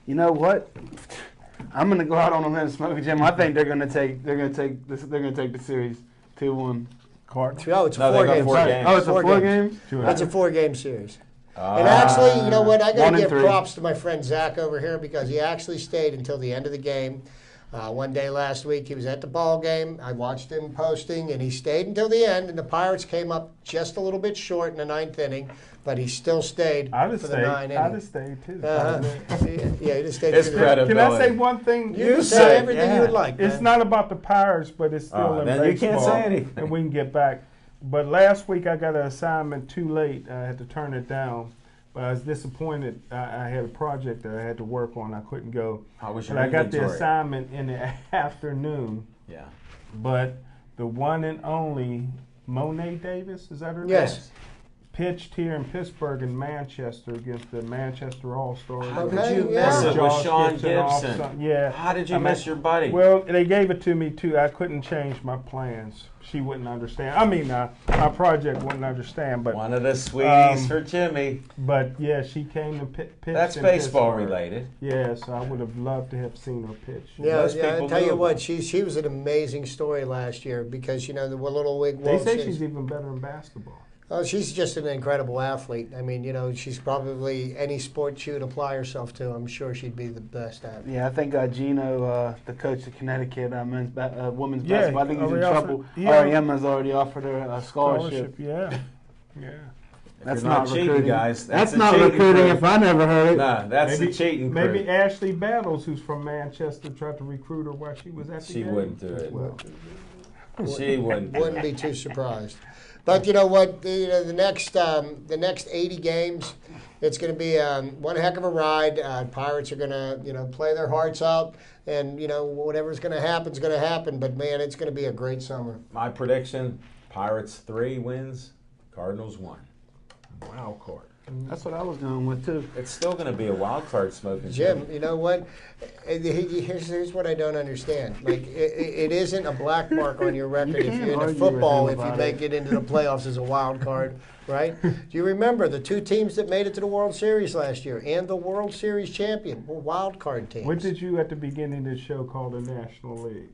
You know what? I'm gonna go out on a limb, Smoke Jim. I think they're gonna take the series 2-1. Cardinals. No, it's a No, they got 4-game. 4 games. Oh, it's a 4 games. games. That's a 4-game series. And actually, you know what? I got to give props to my friend Zach over here because he actually stayed until the end of the game. One day last week, he was at the ball game. I watched him posting, and he stayed until the end. And the Pirates came up just a little bit short in the 9th inning, but he still stayed I'd have for stayed. the 9 innings. I'd have stayed too. Yeah, he just stayed. It's through the- credibility. Can I say one thing? You can say everything you would like. It's man. not about the Pirates, but it's still in then baseball. you can't say anything. And we can get back. But last week I got an assignment too late. I had to turn it down. But I was disappointed. I had a project that I had to work on. I couldn't go. How was your But I got the inventory? assignment in the afternoon. Yeah. But the one and only Monet Davis, is that her name? Yes. Pitched here in Pittsburgh and Manchester against the Manchester All-Stars. How Okay, did you yeah. miss it with Josh Sean Gibson off Gibson? some- yeah. How did you I mean, miss your buddy? Well, they gave it to me too. I couldn't change my plans. She wouldn't understand. I mean, my project wouldn't understand. But One of the sweeties for Jimmy. But yeah, she came to pitch. That's in baseball Pittsburgh. related. Yeah, so I would have loved to have seen her pitch. Yeah, Most I people tell do. you what, she was an amazing story last year because the Little League They World say Series. she's even better in basketball. Oh, she's just an incredible athlete. I mean, she's probably any sport she would apply herself to. I'm sure she'd be the best at. Yeah, I think Gino, the coach of Connecticut women's Yeah, basketball, I think he's in already trouble. offered- yeah. REM has already offered her a scholarship. Yeah, yeah. If That's you're not cheating, recruiting, guys. That's the not cheating recruiting crew. if I never heard it. Nah, that's the cheating crew. Maybe Ashley Battles, who's from Manchester, tried to recruit her while she was at the She game. wouldn't do it. Well, She wouldn't. Wouldn't be too surprised. But you know what? The next 80 games, it's going to be one heck of a ride. Pirates are going to play their hearts out, and whatever's going to happen is going to happen. But man, it's going to be a great summer. My prediction: Pirates 3 wins, Cardinals 1. wild card. That's what I was going with too. It's still going to be a wild card smoking. Jim, you know what? Here's what I don't understand. Like, it isn't a black mark on your record if can't you're into argue with football him if you about make it. it into the playoffs as a wild card, right? Do you remember the 2 teams that made it to the World Series last year and the World Series champion were wild card teams? What did you at the beginning of the show call the National League,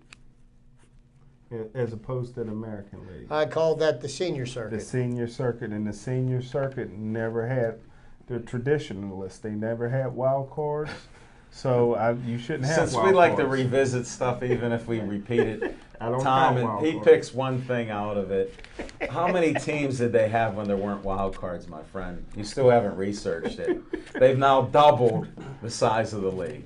as opposed to the American League? I called that the senior The circuit. senior circuit, and the senior circuit never had the traditionalists. They never had wild cards, so you shouldn't have. Since wild we like to cards. revisit stuff, even if we repeat it I don't time, count and wild he cards. picks one thing out of it. How many teams did they have when there weren't wild cards, my friend? You still haven't researched it. They've now doubled the size of the league,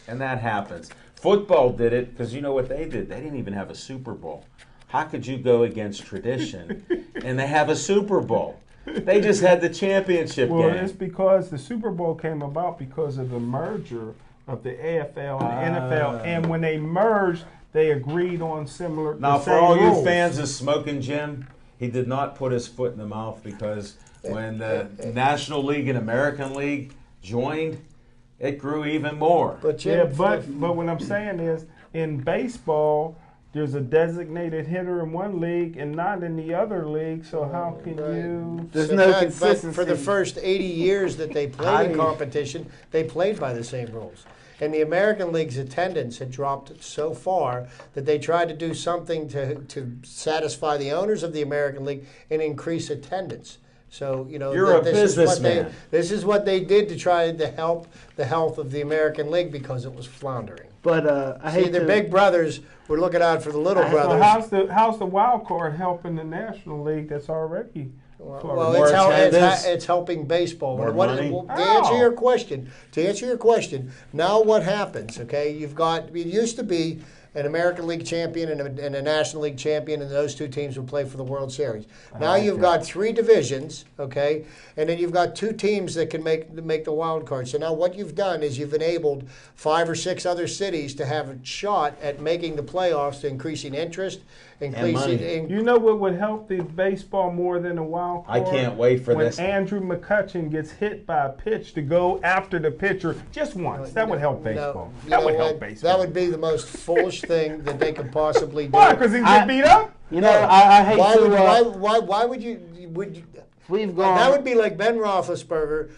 and that happens. Football did it because you know what they did? They didn't even have a Super Bowl. How could you go against tradition and they have a Super Bowl? They just had the championship Well, game. it's because the Super Bowl came about because of the merger of the AFL and the NFL, and when they merged, they agreed on similar. Now, the for same all you rules. fans of Smoking Jim, he did not put his foot in the mouth, because when the National League and American League joined, it grew even more. But Jim, Yeah, but what I'm saying is, in baseball, there's a designated hitter in one league and not in the other league. So how can you? There's So no but consistency. for the first 80 years that they How played do in you- competition, they played by the same rules. And the American League's attendance had dropped so far that they tried to do something to satisfy the owners of the American League and increase attendance. So, you know, You're a this is what businessman. this is what they did to try to help the health of the American League, because it was floundering. But I See, hate the to. big brothers were looking out for the little So brothers. How's the wild card helping the National League that's already? Well, floundering? More it's attendance? helping baseball. More What- money? to answer How? your question, now what happens? Okay, it used to be an American League champion and a National League champion, and those two teams would play for the World Series. Now you've got 3 divisions, okay, and then you've got 2 teams that can make the wild card. So now what you've done is you've enabled 5 or 6 other cities to have a shot at making the playoffs, increasing interest, increasing. You know what would help the baseball more than a wild I card? can't wait for when this. Andrew McCutchen gets hit by a pitch to go after the pitcher just once. That would help baseball. You That know would what? help baseball. That would be the most foolish thing that they could possibly do. Why? Because he get beat up? You know, I hate Why to. would why would you We've gone. that would be like Ben Roethlisberger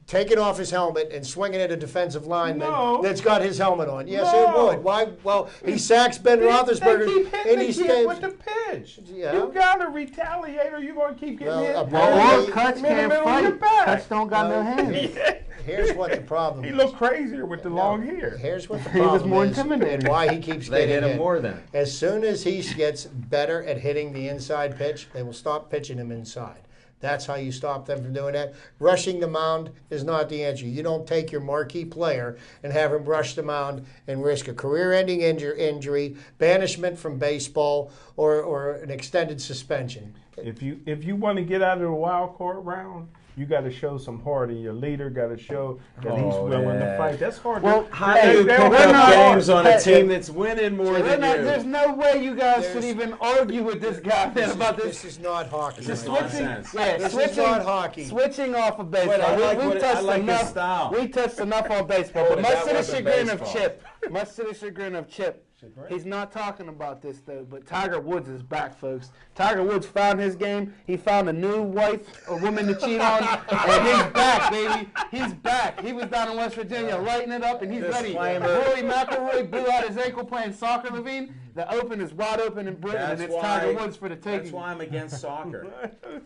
taking off his helmet and swinging at a defensive lineman No. that's got his helmet on. Yes, No. it would. Why? Well, he sacks Ben They Roethlisberger keep and hitting he the kid stays. with the pitch. Yeah. You gotta retaliate, or you're gonna keep getting Well, hit. apparently- Or Kutch in the can't middle of your fight. back. Kutch don't got no hands. Here's what the problem He is. looked crazier with the long hair. Here's what the He was problem more is intimidating. and why he keeps They getting hit him more than. As soon as he gets better at hitting the inside pitch, they will stop pitching him inside. That's how you stop them from doing that. Rushing the mound is not the answer. You don't take your marquee player and have him rush the mound and risk a career-ending injury, banishment from baseball, or an extended suspension. If you want to get out of the wild card round, you got to show some heart, and your leader got to show that he's Oh, willing yeah. to fight. That's hard. Well, How Hey, do you they pick don't up know- games on a Hey, team that's winning more than There's you? no way you guys should There's- even argue with this guy, man, about This this. is not hockey. This is man. nonsense. Yeah, This is switching, not hockey. switching off of baseball. But I like we what- I touched like his enough. style. We touched enough on baseball, Oh, but much that to the wasn't chagrin of baseball. Chip. Much to the chagrin of Chip. He's not talking about this though, but Tiger Woods is back, folks. Tiger Woods found his game. He found a new wife, a woman to cheat on, and he's back, baby. He's back. He was down in West Virginia lighting it up, and he's ready. Disclaimer. Rory McIlroy blew out his ankle playing soccer, Levine. The Open is wide open in Britain, and it's Tiger Woods for the That's taking. why I'm against soccer.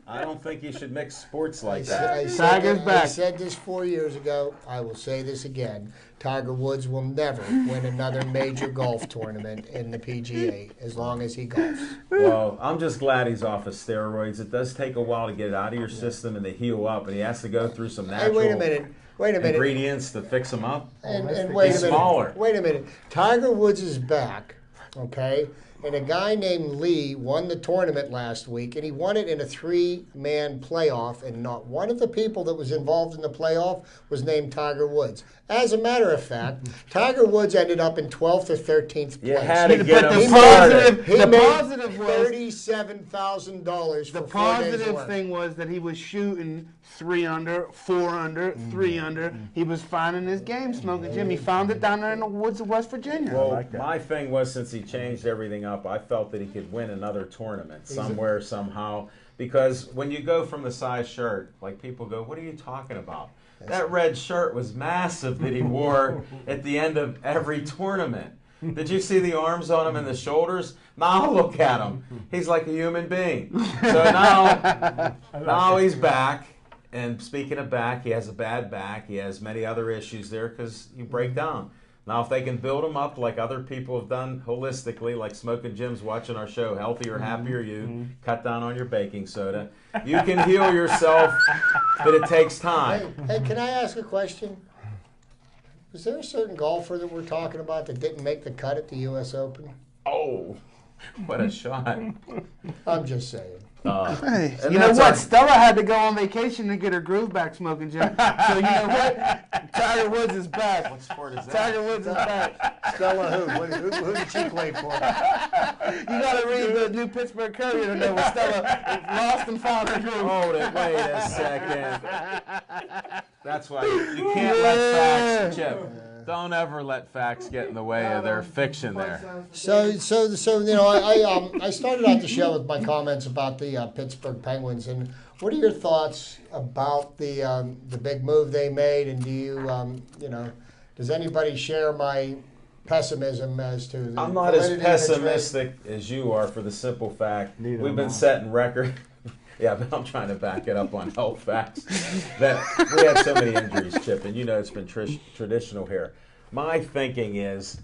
I don't think you should mix sports like I that. said Tiger's I back. said this 4 years ago. I will say this again. Tiger Woods will never win another major golf tournament in the PGA as long as he golfs. Well, I'm just glad he's off of steroids. It does take a while to get it out of your system and to heal up, and he has to go through some Hey, natural wait a minute. Wait a minute. ingredients to fix him up. And wait a He's minute. smaller. Wait a minute. Tiger Woods is back, okay? And a guy named Lee won the tournament last week, and he won it in a 3-man playoff, and not one of the people that was involved in the playoff was named Tiger Woods. As a matter of fact, Tiger Woods ended up in 12th or 13th place. You had to get The him positive- started. He the made positive was $37,000 for the 4 days of positive work. thing was that he was shooting 3 under, 4 under, 3 under. He was finding his game, Smoking Jim. He found it down there in the woods of West Virginia. Well, like that. my thing was, since he changed everything up, I felt that he could win another tournament somewhere, somehow. Because when you go from the size shirt, like people go, what are you talking about? That red shirt was massive that he wore at the end of every tournament. Did you see the arms on him and the shoulders? Now look at him. He's like a human being. So now he's back. And speaking of back, he has a bad back. He has many other issues there because you break down. Now, if they can build him up like other people have done holistically, like Smoking Jim's watching our show, Healthier, Happier You, cut down on your baking soda, you can heal yourself, but it takes time. Hey, can I ask a question? Was there a certain golfer that we're talking about that didn't make the cut at the U.S. Open? Oh, what a shot. I'm just saying. Hey, And you know that's what? our- Stella had to go on vacation to get her groove back, Smoking Jim. So you know what? Tiger Woods is back. What sport is that? Tiger Woods is back. Stella who did she play for? You got to read the new Pittsburgh Courier to know what Stella lost and found her groove. Hold it, wait a second. That's why you can't let facts, Chip. Don't ever let facts get in the way of their fiction there. So you know, I started out the show with my comments about the Pittsburgh Penguins, and what are your thoughts about the big move they made? And do you you know, does anybody share my pessimism as to the I'm not as validity of the trade? pessimistic as you are for the simple fact Neither we've am been I. setting record. Yeah, but I'm trying to back it up on health facts. That we had so many injuries, Chip, and you know it's been traditional here. My thinking is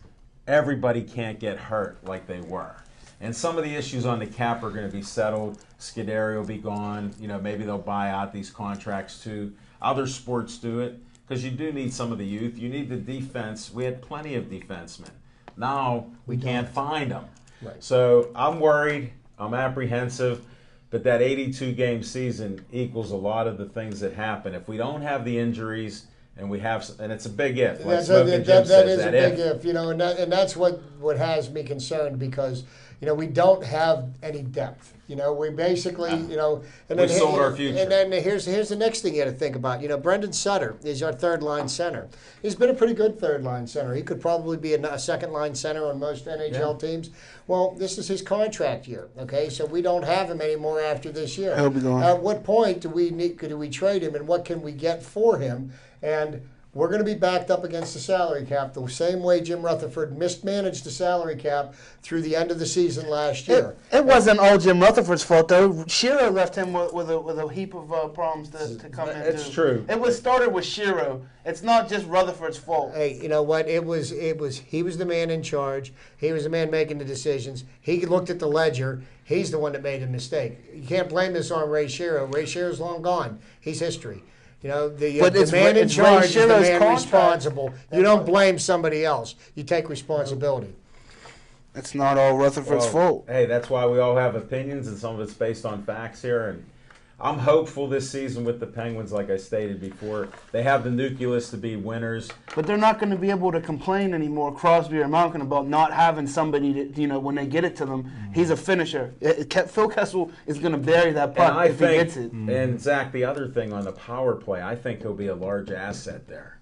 everybody can't get hurt like they were. And some of the issues on the cap are going to be settled. Scuderi will be gone. You know, maybe they'll buy out these contracts too. Other sports do it because you do need some of the youth. You need the defense. We had plenty of defensemen. Now we can't find them. Right. So I'm worried. I'm apprehensive. But that 82-game season equals a lot of the things that happen. If we don't have the injuries and we have, and it's a big if. Like Smoking Jim That says, is that a big if, you know, and that's what has me concerned because, you know, we don't have any depth. You know, we basically, you know, and We then sold our future. And then here's the next thing you got to think about. You know, Brendan Sutter is our third line center. He's been a pretty good third line center. He could probably be a second line center on most NHL teams. Well, this is his contract year. Okay, so we don't have him anymore after this year. He'll be gone. At what point do we trade him, and what can we get for him? And we're going to be backed up against the salary cap the same way Jim Rutherford mismanaged the salary cap through the end of the season last year. It wasn't all Jim Rutherford's fault, though. Shiro left him with a heap of problems to come into. It's true. It was started with Shiro. It's not just Rutherford's fault. Hey, you know what? He was the man in charge. He was the man making the decisions. He looked at the ledger. He's the one that made the mistake. You can't blame this on Ray Shero. Ray Shero's long gone. He's history. You know, the man in charge is the man responsible. You don't blame somebody else. You take responsibility. It's not all Rutherford's fault. Hey, that's why we all have opinions, and some of it's based on facts here. And I'm hopeful this season with the Penguins, like I stated before. They have the nucleus to be winners. But they're not going to be able to complain anymore, Crosby or Malkin, about not having somebody that, you know, when they get it to them, he's a finisher. Phil Kessel is going to bury that And puck I if he think, gets it. and Zach, the other thing on the power play, I think he'll be a large asset there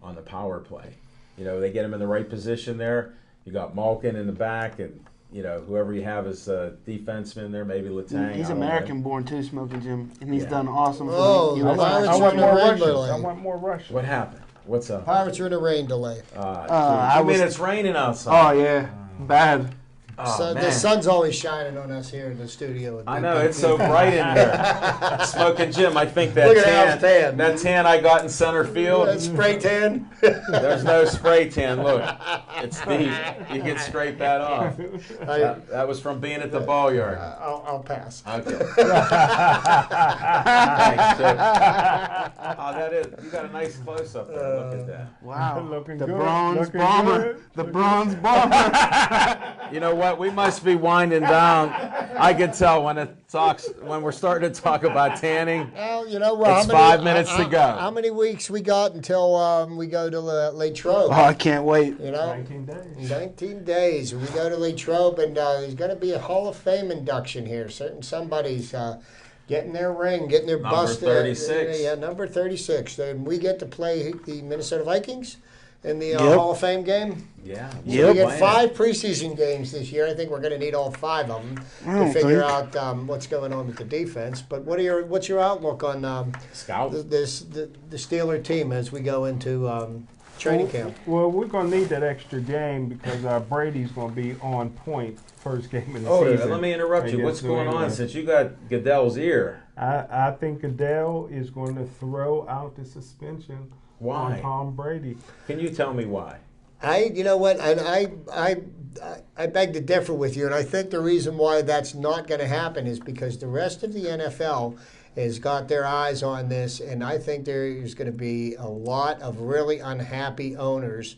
on the power play. You know, they get him in the right position there. You got Malkin in the back, and you know, whoever you have as a defenseman there, maybe Letang. He's I don't know. American-born too, Smoking Jim, and he's Yeah. done awesome for Oh, the the US. Pirates I are want in more a rain Russians. delay. I want more Russians. What happened? What's up? Pirates are in a rain delay. I mean, it's raining outside. Oh, yeah. Bad. Oh, So man. the sun's always shining on us here in the studio. I know, it's so bright in here. Smoking Jim, I think that Look at Al's tan. that tan I got in center field, Spray tan. there's no spray tan. Look, it's deep. You can scrape that off. That was from being at the ball yard. I'll pass. Okay. Thanks, Chip. Oh, that is. You got a nice close up there. Look at that. Wow. Looking The good. bronze Looking bomber. good. The bronze bomber. You know what? We must be winding down. I can tell when we're starting to talk about tanning. Well, you know, well, It's 5 minutes to go. How many weeks we got until we go to Latrobe? Oh, I can't wait. You know, 19 days. 19 days. We go to Latrobe, and there's going to be a Hall of Fame induction here. Somebody's getting their ring, getting their Number bust. 36. Yeah, number 36. And we get to play the Minnesota Vikings in the Yep. Hall of Fame game. Yeah. Yep. We get 5 preseason games this year. I think we're going to need all 5 of them to figure out what's going on with the defense. But what's your outlook on Scout. the Steeler team as we go into training camp? Well, we're going to need that extra game because Brady's going to be on point first game of the Oh, season. let me interrupt you. What's against New going on England. since you got Goodell's ear? I think Goodell is going to throw out the suspension Why? on Tom Brady. Can you tell me why? You know what, and I beg to differ with you, and I think the reason why that's not going to happen is because the rest of the NFL has got their eyes on this, and I think there is going to be a lot of really unhappy owners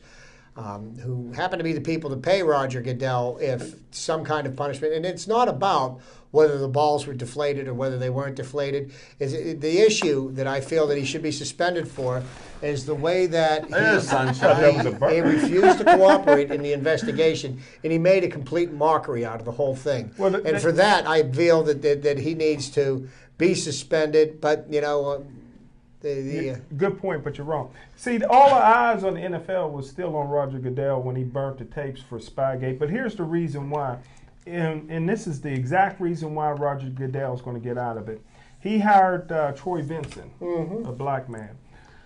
who happen to be the people that pay Roger Goodell if some kind of punishment. And it's not about whether the balls were deflated or whether they weren't deflated. The issue that I feel that he should be suspended for is the way that he refused to cooperate in the investigation, and he made a complete mockery out of the whole thing. Well, and for that, I feel that he needs to be suspended. But good point, but you're wrong. See, all the eyes on the NFL was still on Roger Goodell when he burnt the tapes for Spygate. But here's the reason why, and this is the exact reason why Roger Goodell is going to get out of it. He hired Troy Vincent, a black man,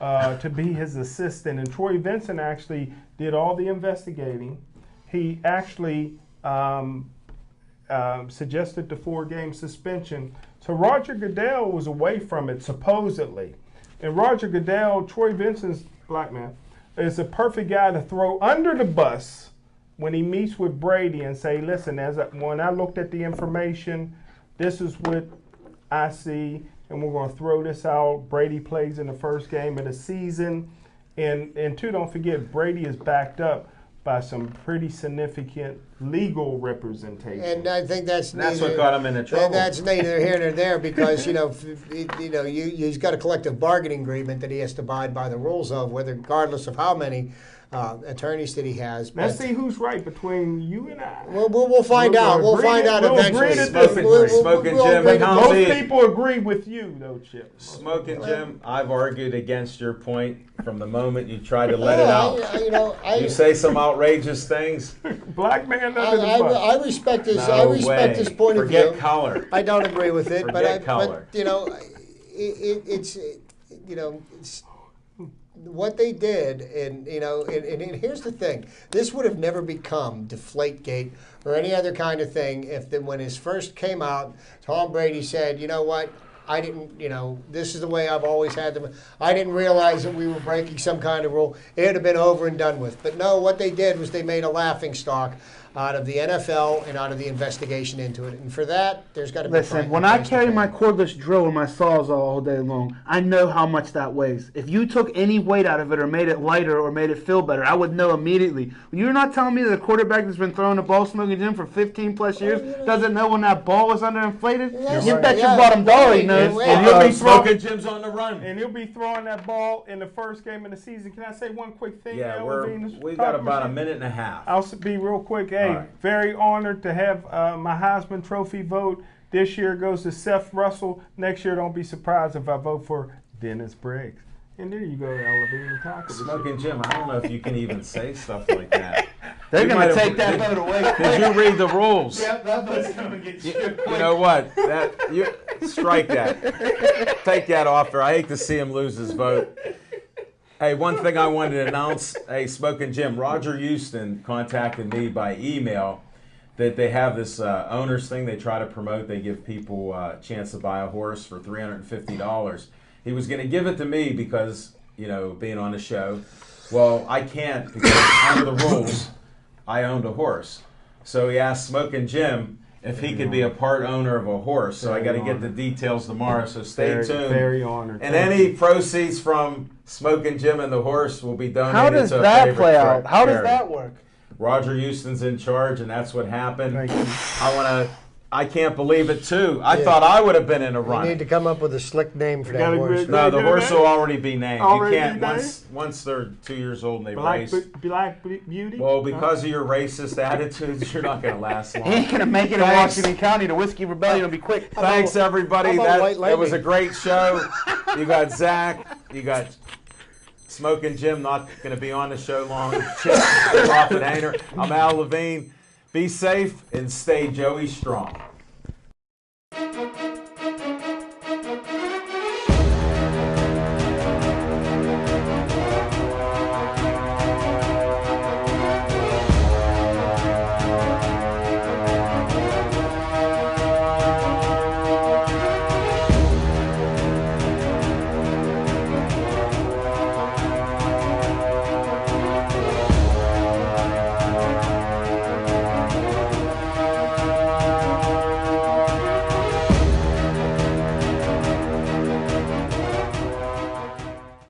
to be his assistant, and Troy Vincent actually did all the investigating. He actually suggested the 4-game suspension. So Roger Goodell was away from it, supposedly. And Roger Goodell, Troy Vincent's black man, is a perfect guy to throw under the bus when he meets with Brady and say, listen, when I looked at the information, this is what I see, and we're going to throw this out. Brady plays in the first game of the season. And two, don't forget, Brady is backed up by some pretty significant legal representation. And I think that's what got him into trouble. That's neither here nor there because he's got a collective bargaining agreement that he has to abide by the rules of, regardless of how many attorneys that he has. Let's see who's right between you and I. We'll find out. We'll find out eventually. Smoking Jim. Most people agree with you, though, Chip. Smoking Jim, I've argued against your point from the moment you tried to let it out. You say some outrageous things. Black man under the bus. I respect his. I respect his point of view. Forget color. I don't agree with it, Forget color. It's what they did, and here's the thing: this would have never become Deflategate or any other kind of thing if when his first came out, Tom Brady said, "You know what? I didn't. This is the way I've always had them. I didn't realize that we were breaking some kind of rule. It would have been over and done with." But no, what they did was they made a laughingstock out of the NFL and out of the investigation into it. And for that, there's got to be. Listen, when I carry my cordless drill and my saws all day long, I know how much that weighs. If you took any weight out of it or made it lighter or made it feel better, I would know immediately. You're not telling me that a quarterback that's been throwing the ball, Smoking Jim, for 15 plus years doesn't know when that ball was underinflated? You bet your bottom dollar he knows. And he'll be Smoking Jim's on the run. And he'll be throwing that ball in the first game of the season. Can I say one quick thing? Yeah, we've got about a minute and a half. I'll be real quick. Hey, very honored to have my Heisman Trophy vote. This year goes to Seth Russell. Next year, don't be surprised if I vote for Dennis Briggs. And there you go, Elevator Taco. Smoking Jim, I don't know if you can even say stuff like that. They're going to take that vote away. Did you read the rules? Yep, that vote's going to get stripped. You know what? Strike that. Take that off there. I hate to see him lose his vote. Hey, one thing I wanted to announce. Hey, Smoking Jim, Roger Houston contacted me by email that they have this owners thing they try to promote. They give people a chance to buy a horse for $350. He was going to give it to me because, being on the show. Well, I can't because under the rules, I owned a horse. So he asked Smoking Jim if he could be a part owner of a horse. So I got to get the details tomorrow. So stay tuned. Very honored. And any proceeds from Smoking Jim and the horse will be donated to a How does that play out? charity. How does that work? Roger Houston's in charge, and that's what happened. Thank you. I can't believe it too. I thought I would have been in a You run. need to come up with a slick name for that horse. No, the horse will already be named. Already You can't named? once they're 2 years old and they Black race. Beauty? Well, because of your racist attitudes, you're not going to last long. He ain't going to make it in Washington County. The Whiskey Rebellion will be quick. Thanks, everybody. how about White That was a Lightning? great show. You got Zach. You got Smoking Jim, not going to be on the show long. Chip, Prophet Hainer. I'm Al Levine. Be safe and stay Joey strong.